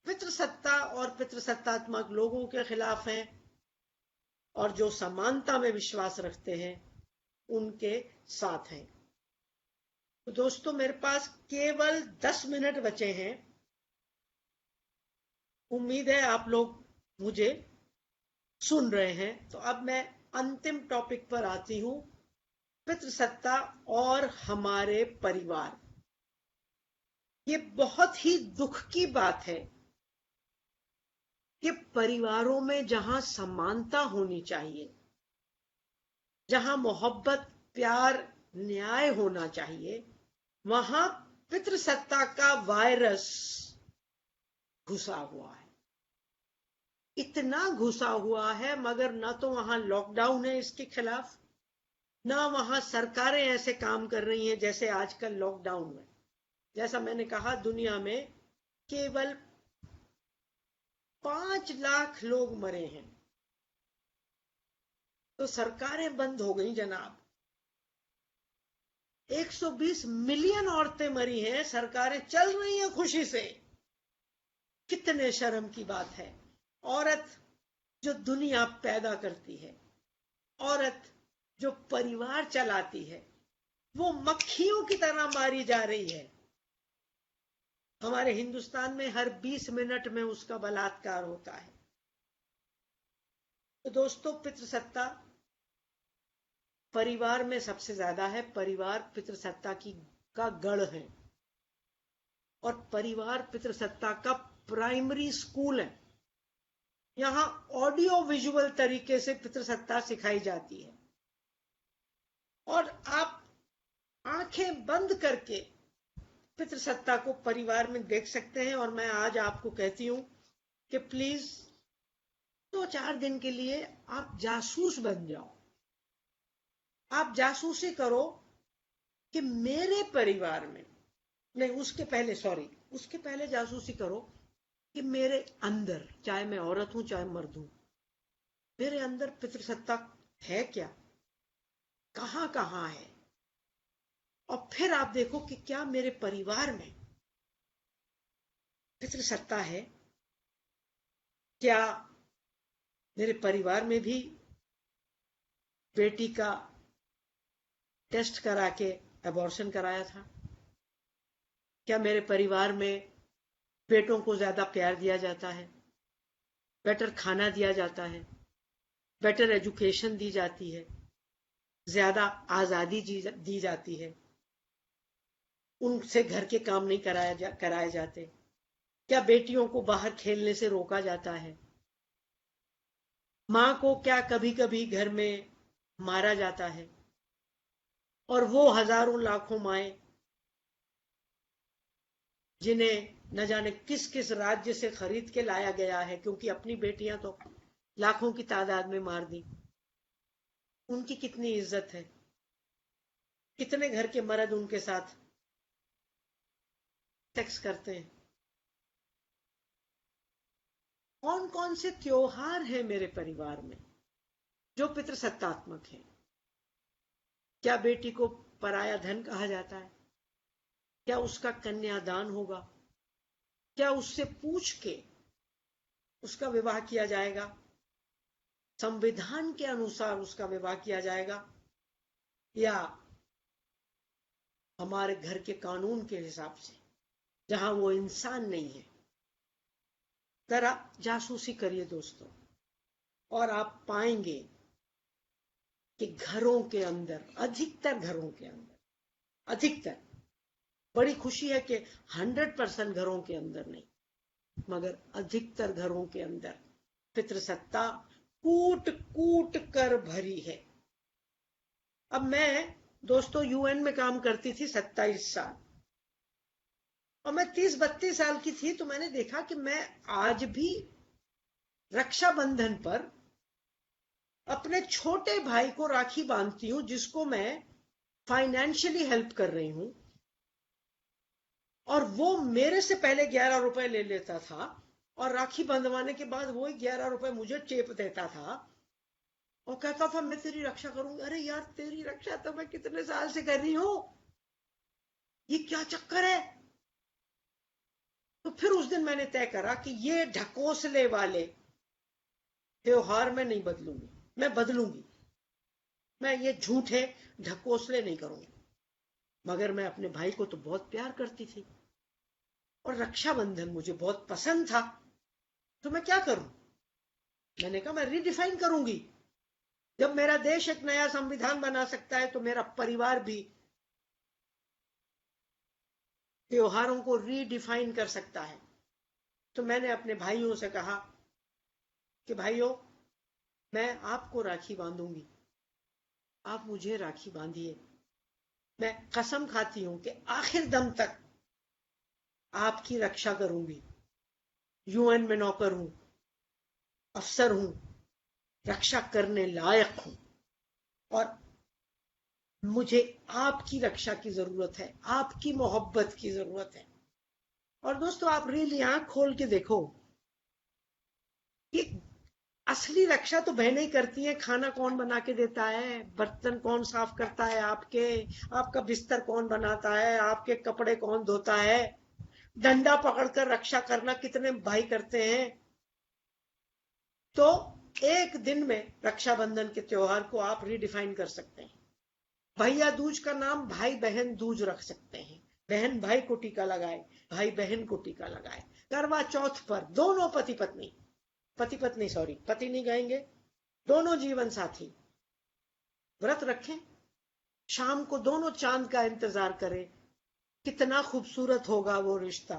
पितृसत्ता और पितृसत्तात्मक लोगों के खिलाफ हैं, और जो समानता में विश्वास रखते हैं उनके साथ हैं। तो दोस्तों, मेरे पास केवल 10 मिनट बचे हैं। उम्मीद है आप लोग मुझे सुन रहे हैं। तो अब मैं अंतिम टॉपिक पर आती हूं, पितृसत्ता और हमारे परिवार। ये बहुत ही दुख की बात है कि परिवारों में जहां समानता होनी चाहिए, जहां मोहब्बत, प्यार, न्याय होना चाहिए, वहां पितृसत्ता का वायरस घुसा हुआ है। इतना घुसा हुआ है, मगर ना तो वहां लॉकडाउन है इसके खिलाफ, ना वहां सरकारें ऐसे काम कर रही हैं जैसे आजकल लॉकडाउन में। जैसा मैंने कहा, दुनिया में केवल 5 लाख लोग मरे हैं, तो सरकारें बंद हो गई जनाब। 120 मिलियन औरतें मरी हैं, सरकारें चल रही हैं खुशी से। कितने शर्म की बात है। औरत जो दुनिया पैदा करती है, औरत जो परिवार चलाती है, वो मक्खियों की तरह मारी जा रही है। हमारे हिंदुस्तान में हर 20 मिनट में उसका बलात्कार होता है। तो दोस्तों, पितृसत्ता परिवार में सबसे ज्यादा है। परिवार पितृसत्ता का गढ़ है, और परिवार पितृसत्ता का प्राइमरी स्कूल है। यहां ऑडियो विजुअल तरीके से पितृसत्ता सिखाई जाती है, और आप आंखें बंद करके पितृसत्ता को परिवार में देख सकते हैं। और मैं आज आपको कहती हूं कि प्लीज 2-4 दिन के लिए आप जासूस बन जाओ। आप जासूसी करो कि मेरे परिवार में, नहीं, उसके पहले जासूसी करो कि मेरे अंदर, चाहे मैं औरत हूं चाहे मर्द हूं, मेरे अंदर पितृसत्ता है क्या, कहां कहां है। और फिर आप देखो कि क्या मेरे परिवार में पितृसत्ता है। क्या मेरे परिवार में भी बेटी का टेस्ट करा के अबॉर्शन कराया था? क्या मेरे परिवार में बेटों को ज्यादा प्यार दिया जाता है, बेटर खाना दिया जाता है, बेटर एजुकेशन दी जाती है, ज्यादा आजादी दी जाती है, उनसे घर के काम नहीं कराए जाते? क्या बेटियों को बाहर खेलने से रोका जाता है? मां को क्या कभी कभी घर में मारा जाता है? और वो हजारों लाखों माएं जिन्हें न जाने किस किस राज्य से खरीद के लाया गया है, क्योंकि अपनी बेटियां तो लाखों की तादाद में मार दी, उनकी कितनी इज्जत है? कितने घर के मर्द उनके साथ सेक्स करते हैं? कौन कौन से त्योहार हैं मेरे परिवार में जो पितृसत्तात्मक हैं? क्या बेटी को पराया धन कहा जाता है? क्या उसका कन्यादान होगा? क्या उससे पूछ के उसका विवाह किया जाएगा? संविधान के अनुसार उसका विवाह किया जाएगा, या हमारे घर के कानून के हिसाब से, जहां वो इंसान नहीं है? जरा जासूसी करिए दोस्तों, और आप पाएंगे कि घरों के अंदर, अधिकतर घरों के अंदर, अधिकतर, बड़ी खुशी है कि 100% घरों के अंदर नहीं, मगर अधिकतर घरों के अंदर पितृसत्ता कूट कूट कर भरी है। अब मैं दोस्तों यूएन में काम करती थी 27 साल, और मैं 30-32 साल की थी, तो मैंने देखा कि मैं आज भी रक्षाबंधन पर अपने छोटे भाई को राखी बांधती हूं, जिसको मैं फाइनेंशियली हेल्प कर रही हूं, और वो मेरे से पहले 11 रुपए ले लेता था, और राखी बंधवाने के बाद वो 11 रुपए मुझे टेप देता था, और कहता था मैं तेरी रक्षा करूंगी। अरे यार, तेरी रक्षा तो मैं कितने साल से कर रही हूं, ये क्या चक्कर है? तो फिर उस दिन मैंने तय करा कि ये ढकोसले वाले त्योहार मैं नहीं बदलूंगी, मैं बदलूंगी। मैं ये झूठे ढकोसले नहीं करूंगी। मगर मैं अपने भाई को तो बहुत प्यार करती थी और रक्षाबंधन मुझे बहुत पसंद था, तो मैं क्या करूं? मैंने कहा मैं रीडिफाइन करूंगी। जब मेरा देश एक नया संविधान बना सकता है तो मेरा परिवार भी त्योहारों को रीडिफाइन कर सकता है। तो मैंने अपने भाइयों से कहा कि भाइयों, मैं आपको राखी बांधूंगी, आप मुझे राखी बांधिए। मैं कसम खाती हूं कि आखिर दम तक आपकी रक्षा करूंगी। यूएन में नौकर हूं, अफसर हूं, रक्षा करने लायक हूं, और मुझे आपकी रक्षा की जरूरत है, आपकी मोहब्बत की जरूरत है। और दोस्तों, आप रियली आंख खोल के देखो कि असली रक्षा तो बहनें ही करती हैं। खाना कौन बना के देता है, बर्तन कौन साफ करता है, आपका बिस्तर कौन बनाता है, आपके कपड़े कौन धोता है, डंडा पकड़कर रक्षा करना कितने भाई करते हैं। तो एक दिन में रक्षाबंधन के त्योहार को आप रीडिफाइन कर सकते हैं। भैया दूज का नाम भाई बहन दूज रख सकते हैं। बहन भाई को टीका लगाए, भाई बहन को टीका लगाए। करवा चौथ पर दोनों पति नहीं कहेंगे, दोनों जीवन साथी व्रत रखें। शाम को दोनों चांद का इंतजार करें। कितना खूबसूरत होगा वो रिश्ता,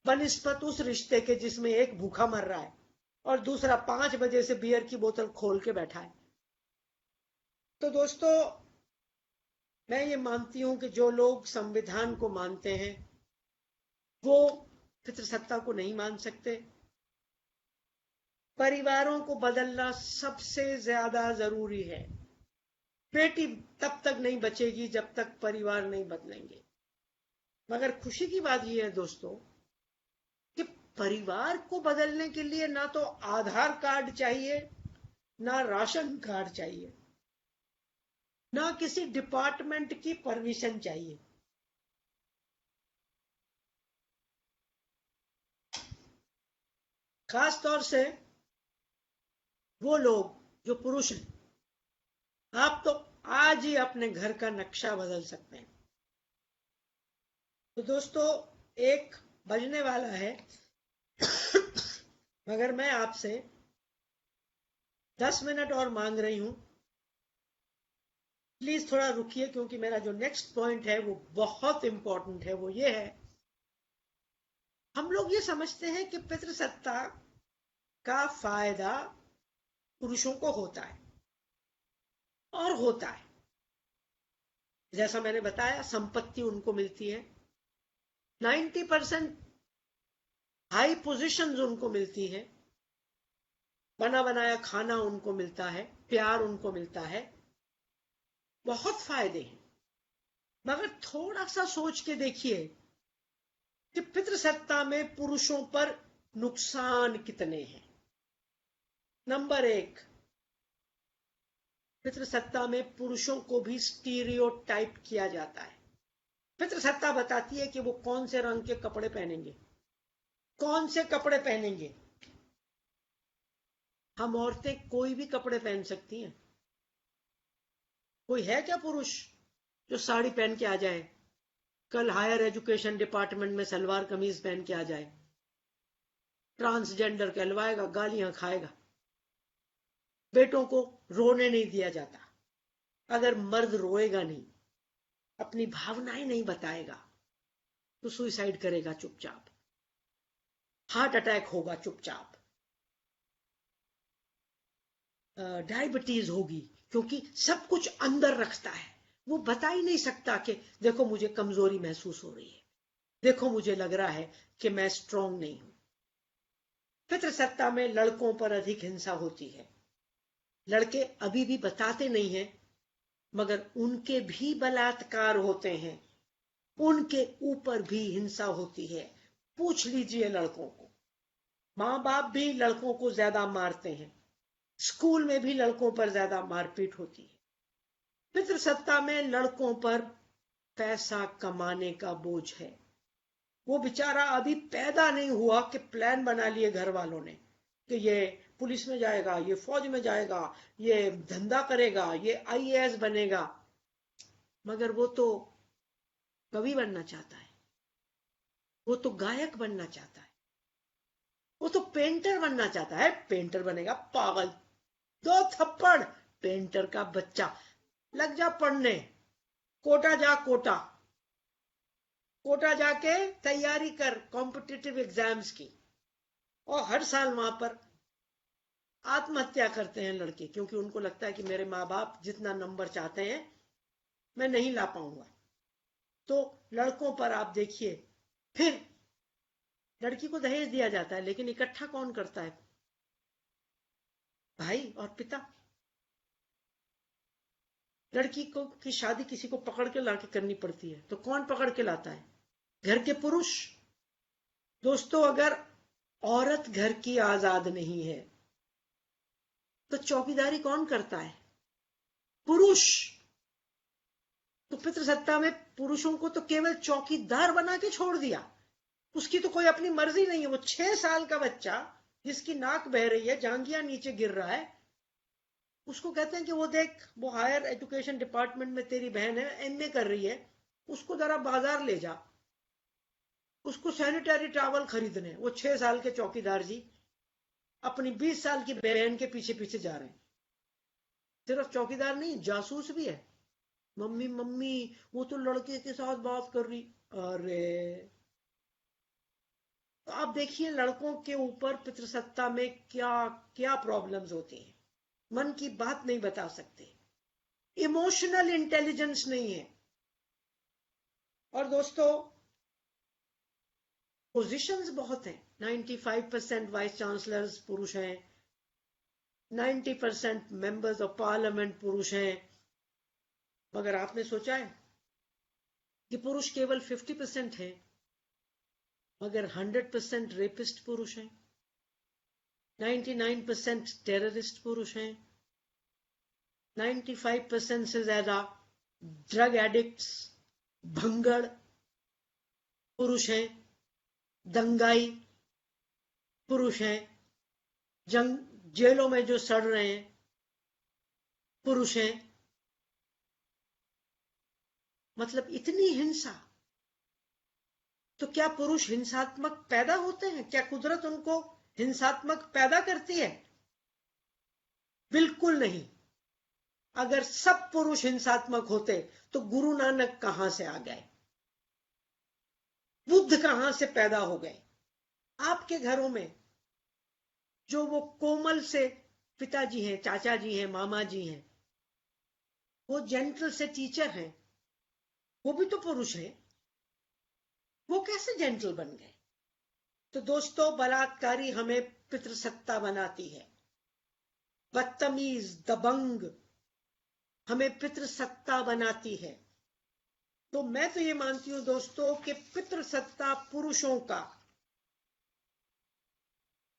बनिस्बत उस रिश्ते के जिसमें एक भूखा मर रहा है और दूसरा 5 बजे से बियर की बोतल खोल के बैठा है। तो दोस्तों, मैं ये मानती हूं कि जो लोग संविधान को मानते हैं वो पितृसत्ता को नहीं मान सकते। परिवारों को बदलना सबसे ज्यादा जरूरी है। बेटी तब तक नहीं बचेगी जब तक परिवार नहीं बदलेंगे। मगर खुशी की बात यह है दोस्तों कि परिवार को बदलने के लिए ना तो आधार कार्ड चाहिए, ना राशन कार्ड चाहिए, ना किसी डिपार्टमेंट की परमिशन चाहिए। खास तौर से वो लोग जो पुरुष हैं, आप तो आज ही अपने घर का नक्शा बदल सकते हैं। तो दोस्तों, 1 बजने वाला है मगर मैं आपसे 10 मिनट और मांग रही हूं। प्लीज थोड़ा रुकिए, क्योंकि मेरा जो नेक्स्ट पॉइंट है वो बहुत इंपॉर्टेंट है। वो ये है, हम लोग ये समझते हैं कि पितृसत्ता का फायदा पुरुषों को होता है और होता है। जैसा मैंने बताया, संपत्ति उनको मिलती है, 90% हाई पोजीशंस उनको मिलती है, बना बनाया खाना उनको मिलता है, प्यार उनको मिलता है, बहुत फायदे हैं। मगर थोड़ा सा सोच के देखिए कि पितृसत्ता में पुरुषों पर नुकसान कितने हैं। नंबर 1, पितृसत्ता में पुरुषों को भी स्टीरियोटाइप किया जाता है। पितृसत्ता बताती है कि वो कौन से रंग के कपड़े पहनेंगे, कौन से कपड़े पहनेंगे। हम औरतें कोई भी कपड़े पहन सकती हैं। कोई है क्या पुरुष जो साड़ी पहन के आ जाए, कल हायर एजुकेशन डिपार्टमेंट में सलवार कमीज पहन के आ जाए, ट्रांसजेंडर कहलवाएगा, गालियां खाएगा। बेटों को रोने नहीं दिया जाता। अगर मर्द रोएगा नहीं, अपनी भावनाएं नहीं बताएगा, तो सुसाइड करेगा चुपचाप, हार्ट अटैक होगा चुपचाप, डायबिटीज होगी, क्योंकि सब कुछ अंदर रखता है। वो बता ही नहीं सकता कि देखो मुझे कमजोरी महसूस हो रही है, देखो मुझे लग रहा है कि मैं स्ट्रांग नहीं हूं। पितृसत्ता में लड़कों पर अधिक हिंसा होती है। लड़के अभी भी बताते नहीं हैं, मगर उनके भी बलात्कार होते हैं, उनके ऊपर भी हिंसा होती है। पूछ लीजिए लड़कों को। मां बाप भी लड़कों को ज्यादा मारते हैं, स्कूल में भी लड़कों पर ज्यादा मारपीट होती है। पितृसत्ता में लड़कों पर पैसा कमाने का बोझ है। वो बेचारा अभी पैदा नहीं हुआ कि प्लान बना लिए घर वालों ने कि ये पुलिस में जाएगा, ये फौज में जाएगा, ये धंधा करेगा, ये आईएएस बनेगा। मगर वो तो कवि बनना चाहता है, वो तो गायक बनना चाहता है, वो तो पेंटर बनना चाहता है। पेंटर बनेगा पागल, 2 थप्पड़। पेंटर का बच्चा, लग जा पढ़ने, कोटा जा, कोटा जाके तैयारी कर कॉम्पिटिटिव एग्जाम्स की। और हर साल वहां पर आत्महत्या करते हैं लड़के, क्योंकि उनको लगता है कि मेरे माँ बाप जितना नंबर चाहते हैं मैं नहीं ला पाऊंगा। तो लड़कों पर आप देखिए, फिर लड़की को दहेज दिया जाता है, लेकिन इकट्ठा कौन करता है? भाई और पिता। लड़की को की शादी किसी को पकड़ के लाके करनी पड़ती है, तो कौन पकड़ के लाता है? घर के पुरुष। दोस्तों, अगर औरत घर की आजाद नहीं है तो चौकीदारी कौन करता है? पुरुष। तो पितृसत्ता में पुरुषों को तो केवल चौकीदार बना के छोड़ दिया। उसकी तो कोई अपनी मर्जी नहीं है। वो 6 साल का बच्चा जिसकी नाक बह रही है, जांघिया नीचे गिर रहा है, उसको कहते हैं कि वो देख, वो हायर एजुकेशन डिपार्टमेंट में तेरी बहन है, एमए कर रही है, उसको जरा बाजार ले जा, उसको सैनिटरी टॉवल खरीदने। वो 6 साल के चौकीदार जी अपनी 20 साल की बहन के पीछे पीछे जा रहे हैं। सिर्फ चौकीदार नहीं, जासूस भी है। मम्मी मम्मी वो तो लड़के के साथ बात कर रही। अरे, तो आप देखिए लड़कों के ऊपर पितृसत्ता में क्या क्या प्रॉब्लम्स होती हैं। मन की बात नहीं बता सकते, इमोशनल इंटेलिजेंस नहीं है। और दोस्तों, पोजीशंस बहुत हैं। 95% वाइस चांसलर्स पुरुष हैं, 90% मेंबर्स ऑफ पार्लियामेंट पुरुष हैं। मगर आपने सोचा है कि पुरुष केवल 50% हैं, मगर 100% रेपिस्ट पुरुष हैं, 99% टेररिस्ट पुरुष हैं, 95% से ज्यादा ड्रग एडिक्ट्स, भंगड़ पुरुष हैं, दंगाई पुरुष हैं, जेलों में जो सड़ रहे हैं पुरुष हैं। मतलब इतनी हिंसा। तो क्या पुरुष हिंसात्मक पैदा होते हैं? क्या कुदरत उनको हिंसात्मक पैदा करती है? बिल्कुल नहीं। अगर सब पुरुष हिंसात्मक होते तो गुरु नानक कहां से आ गए, बुद्ध कहां से पैदा हो गए? आपके घरों में जो वो कोमल से पिताजी हैं, चाचा जी हैं, मामा जी हैं, वो जेंटल से टीचर हैं, वो भी तो पुरुष हैं। वो कैसे जेंटल बन गए? तो दोस्तों, बलात्कारी हमें पितृसत्ता बनाती है। बदतमीज, दबंग हमें पितृसत्ता बनाती है। तो मैं तो ये मानती हूं दोस्तों कि पितृसत्ता पुरुषों का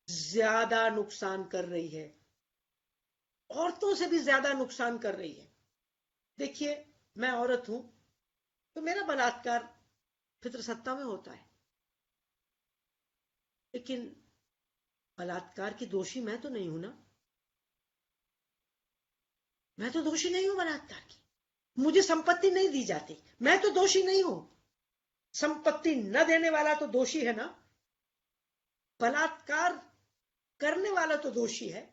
ज्यादा नुकसान कर रही है, औरतों से भी ज्यादा नुकसान कर रही है। देखिए, मैं औरत हूं तो मेरा बलात्कार पितृसत्ता में होता है, लेकिन बलात्कार की दोषी मैं तो नहीं हूं ना। मैं तो दोषी नहीं हूं बलात्कार की। मुझे संपत्ति नहीं दी जाती, मैं तो दोषी नहीं हूं। संपत्ति न देने वाला तो दोषी है ना। बलात्कार करने वाला तो दोषी है।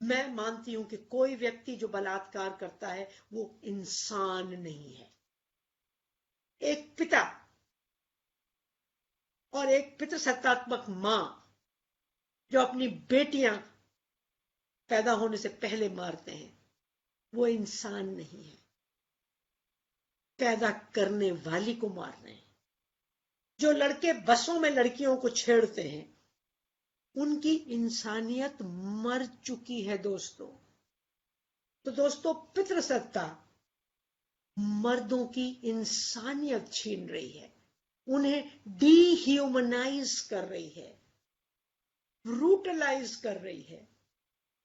मैं मानती हूं कि कोई व्यक्ति जो बलात्कार करता है वो इंसान नहीं है। एक पिता और एक पितृसत्तात्मक मां जो अपनी बेटियां पैदा होने से पहले मारते हैं, वो इंसान नहीं है। पैदा करने वाली को मार रहे हैं। जो लड़के बसों में लड़कियों को छेड़ते हैं, उनकी इंसानियत मर चुकी है दोस्तों। तो दोस्तों, पितृसत्ता मर्दों की इंसानियत छीन रही है, उन्हें डीह्यूमनाइज कर रही है, ब्रूटलाइज कर रही है।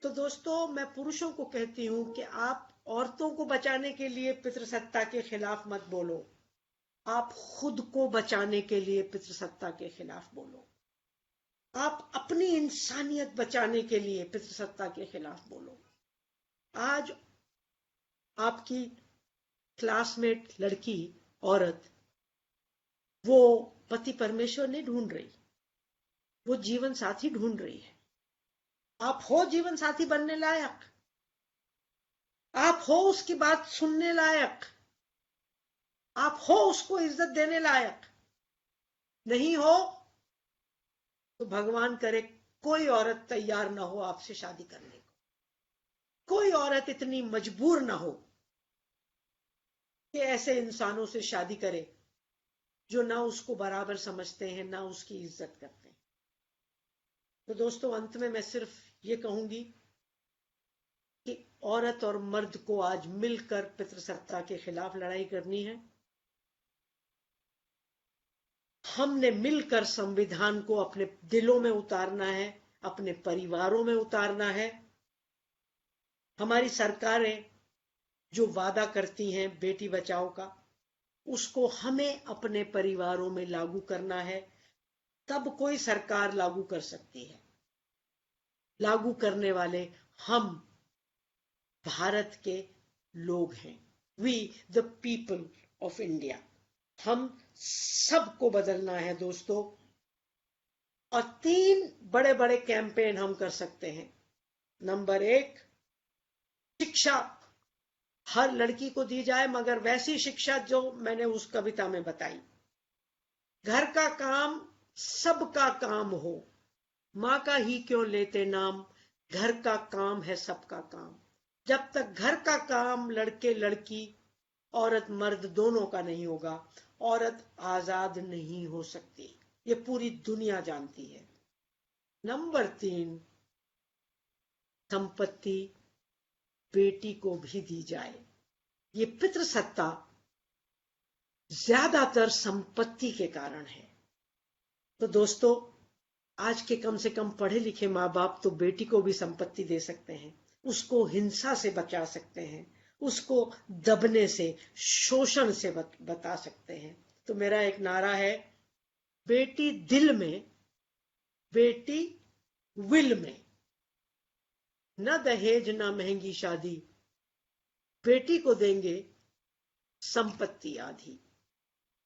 तो दोस्तों, मैं पुरुषों को कहती हूं कि आप औरतों को बचाने के लिए पितृसत्ता के खिलाफ मत बोलो। आप खुद को बचाने के लिए पितृसत्ता के खिलाफ बोलो। आप अपनी इंसानियत बचाने के लिए पितृसत्ता के खिलाफ बोलो। आज आपकी क्लासमेट लड़की, औरत, वो पति परमेश्वर नहीं ढूंढ रही, वो जीवन साथी ढूंढ रही है। आप हो जीवन साथी बनने लायक, आप हो उसकी बात सुनने लायक, आप हो उसको इज्जत देने लायक। नहीं हो तो भगवान करे कोई औरत तैयार ना हो आपसे शादी करने को, कोई औरत इतनी मजबूर ना हो कि ऐसे इंसानों से शादी करे जो ना उसको बराबर समझते हैं, ना उसकी इज्जत करते हैं। तो दोस्तों, अंत में मैं सिर्फ ये कहूंगी कि औरत और मर्द को आज मिलकर पितृसत्ता के खिलाफ लड़ाई करनी है। हमने मिलकर संविधान को अपने दिलों में उतारना है, अपने परिवारों में उतारना है। हमारी सरकारें जो वादा करती हैं बेटी बचाओ का, उसको हमें अपने परिवारों में लागू करना है। तब कोई सरकार लागू कर सकती है। लागू करने वाले हम भारत के लोग हैं। We the people of India. हम सबको बदलना है दोस्तों। और 3 बड़े बड़े कैंपेन हम कर सकते हैं। नंबर 1, शिक्षा हर लड़की को दी जाए, मगर वैसी शिक्षा जो मैंने उस कविता में बताई। घर का काम सबका काम हो, माँ का ही क्यों लेते नाम, घर का काम है सबका काम। जब तक घर का काम लड़के लड़की, औरत मर्द दोनों का नहीं होगा, औरत आजाद नहीं हो सकती। ये पूरी दुनिया जानती है। नंबर 3, संपत्ति बेटी को भी दी जाए। ये पितृसत्ता ज्यादातर संपत्ति के कारण है। तो दोस्तों, आज के कम से कम पढ़े लिखे माँ बाप तो बेटी को भी संपत्ति दे सकते हैं, उसको हिंसा से बचा सकते हैं, उसको दबने से, शोषण से बता सकते हैं। तो मेरा एक नारा है, बेटी दिल में, बेटी विल में। न दहेज न महंगी शादी, बेटी को देंगे संपत्ति आधी।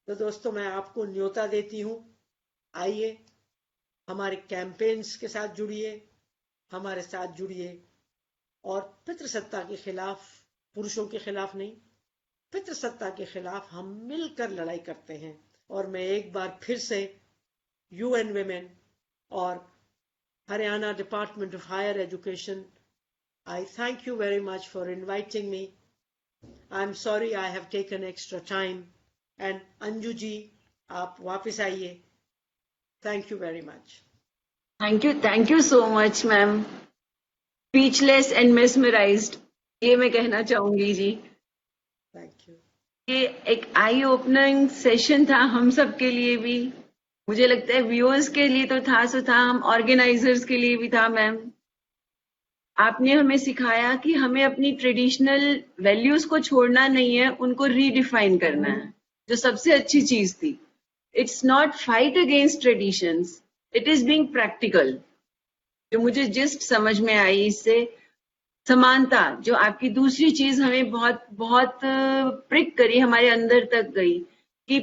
तो दोस्तों, मैं आपको न्योता देती हूं, आइए हमारे कैंपेन्स के साथ जुड़िए, हमारे साथ जुड़िए और पितृसत्ता के खिलाफ, पुरुषों के खिलाफ नहीं, पितृसत्ता के खिलाफ हम मिलकर लड़ाई करते हैं। और मैं एक बार फिर से UN Women और Haryana department of higher education, I thank you very much for inviting me. I'm sorry I have taken extra time. And Anju ji, आप वापस आइए। Thank you very much. Thank you so much, ma'am. Speechless and mesmerized. ये मैं कहना चाहूंगी जी। Thank you. ये एक आई opening session था हम सब के लिए भी, मुझे लगता है व्यूअर्स के लिए तो था, सो था, हम ऑर्गेनाइजर्स के लिए भी था। मैम, आपने हमें सिखाया कि हमें अपनी ट्रेडिशनल वैल्यूज को छोड़ना नहीं है, उनको रीडिफाइन करना है, जो सबसे अच्छी चीज थी। It's not fight against traditions, it is being practical. जो मुझे जिस्ट समझ में आई इससे, समानता, जो आपकी दूसरी चीज हमें बहुत बहुत प्रिक करी, हमारे अंदर तक गई, कि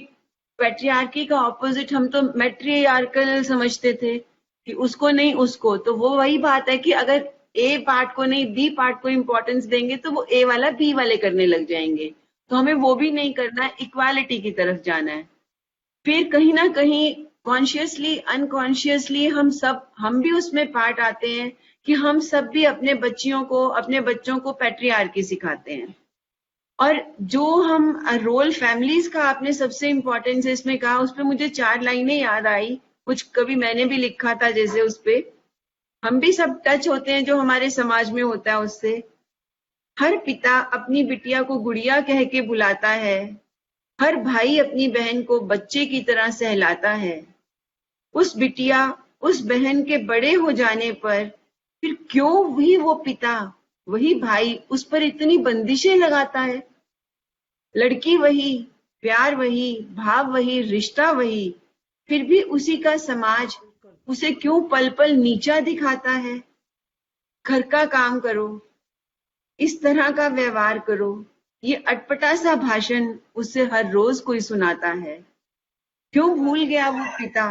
पैट्रियार्की का ऑपोजिट हम तो मैट्रियार्कल समझते थे कि उसको नहीं उसको। तो वो वही बात है कि अगर ए पार्ट को नहीं बी पार्ट को इंपॉर्टेंस देंगे तो वो ए वाला बी वाले करने लग जाएंगे। तो हमें वो भी नहीं करना है, इक्वालिटी की तरफ जाना है। फिर कहीं ना कहीं कॉन्शियसली अनकॉन्शियसली हम भी उसमें पार्ट आते हैं कि हम सब भी अपने बच्चों को पैट्रियार्की सिखाते हैं। और जो हम रोल फैमिलीज का आपने सबसे इम्पोर्टेंस इसमें कहा, उस पर मुझे 4 लाइनें याद आई, कुछ कभी मैंने भी लिखा था, जैसे उस पे हम भी सब टच होते हैं जो हमारे समाज में होता है उससे। हर पिता अपनी बिटिया को गुड़िया कह के बुलाता है, हर भाई अपनी बहन को बच्चे की तरह सहलाता है। उस बिटिया, उस बहन के बड़े हो जाने पर फिर क्यों भी वो पिता, वही भाई उस पर इतनी बंदिशें लगाता है? लड़की वही प्यार वही, भाव वही, रिश्ता वही, फिर भी उसी का समाज बिल्कुल उसे क्यों पल पल नीचा दिखाता है। घर का काम करो, इस तरह का व्यवहार करो, ये अटपटा सा भाषण उसे हर रोज कोई सुनाता है। क्यों सही बात भूल है। गया वो पिता,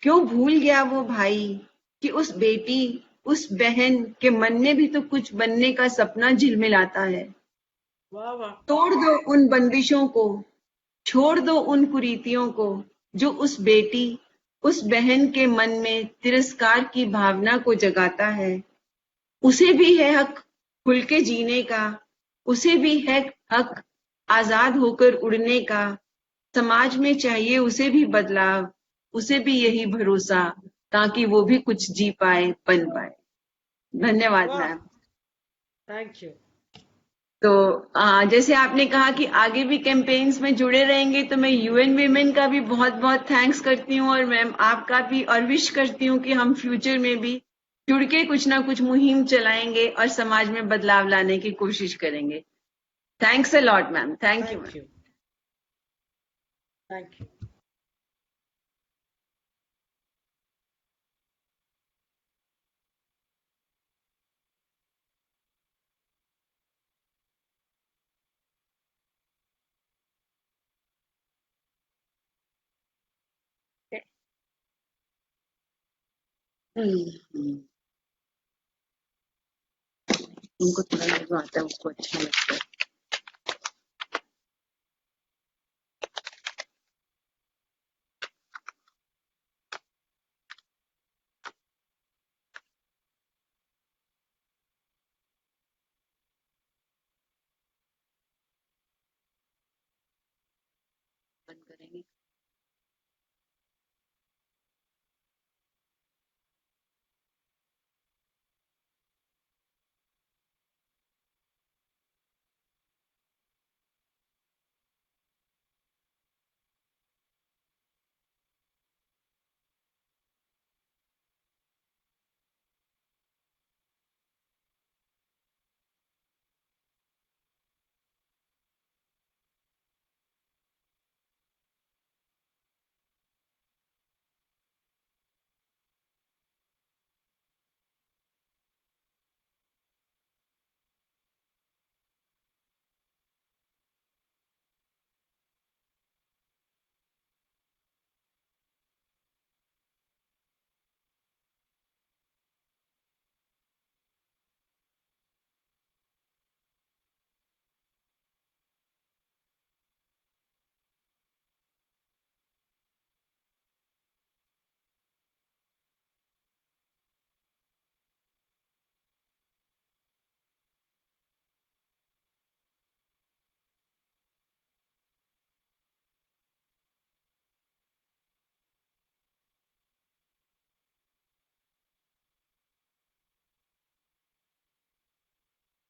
क्यों भूल गया वो भाई, कि उस बेटी, उस बहन के मन में भी तो कुछ बनने का सपना झिलमिलाता है। वाह वाह। तोड़ दो उन बंदिशों को, छोड़ दो उन कुरीतियों को, जो उस बेटी, उस बहन के मन में तिरस्कार की भावना को जगाता है। उसे भी है हक खुल के जीने का, उसे भी है हक आजाद होकर उड़ने का। समाज में चाहिए उसे भी बदलाव, उसे भी यही भरोसा, ताकि वो भी कुछ जी पाए, बन पाए। धन्यवाद वाह, मैम। Thank you. तो जैसे आपने कहा कि आगे भी कैंपेन्स में जुड़े रहेंगे, तो मैं यूएन वीमेन का भी बहुत बहुत थैंक्स करती हूँ, और मैम आपका भी, और विश करती हूँ कि हम फ्यूचर में भी जुड़ के कुछ ना कुछ मुहिम चलाएंगे और समाज में बदलाव लाने की कोशिश करेंगे। Thanks a lot ma'am, thank you ma'am. Thank you. Thank you. Hmm, उनको थोड़ा जो आता है उसको अच्छा लगता है। बंद करेंगे।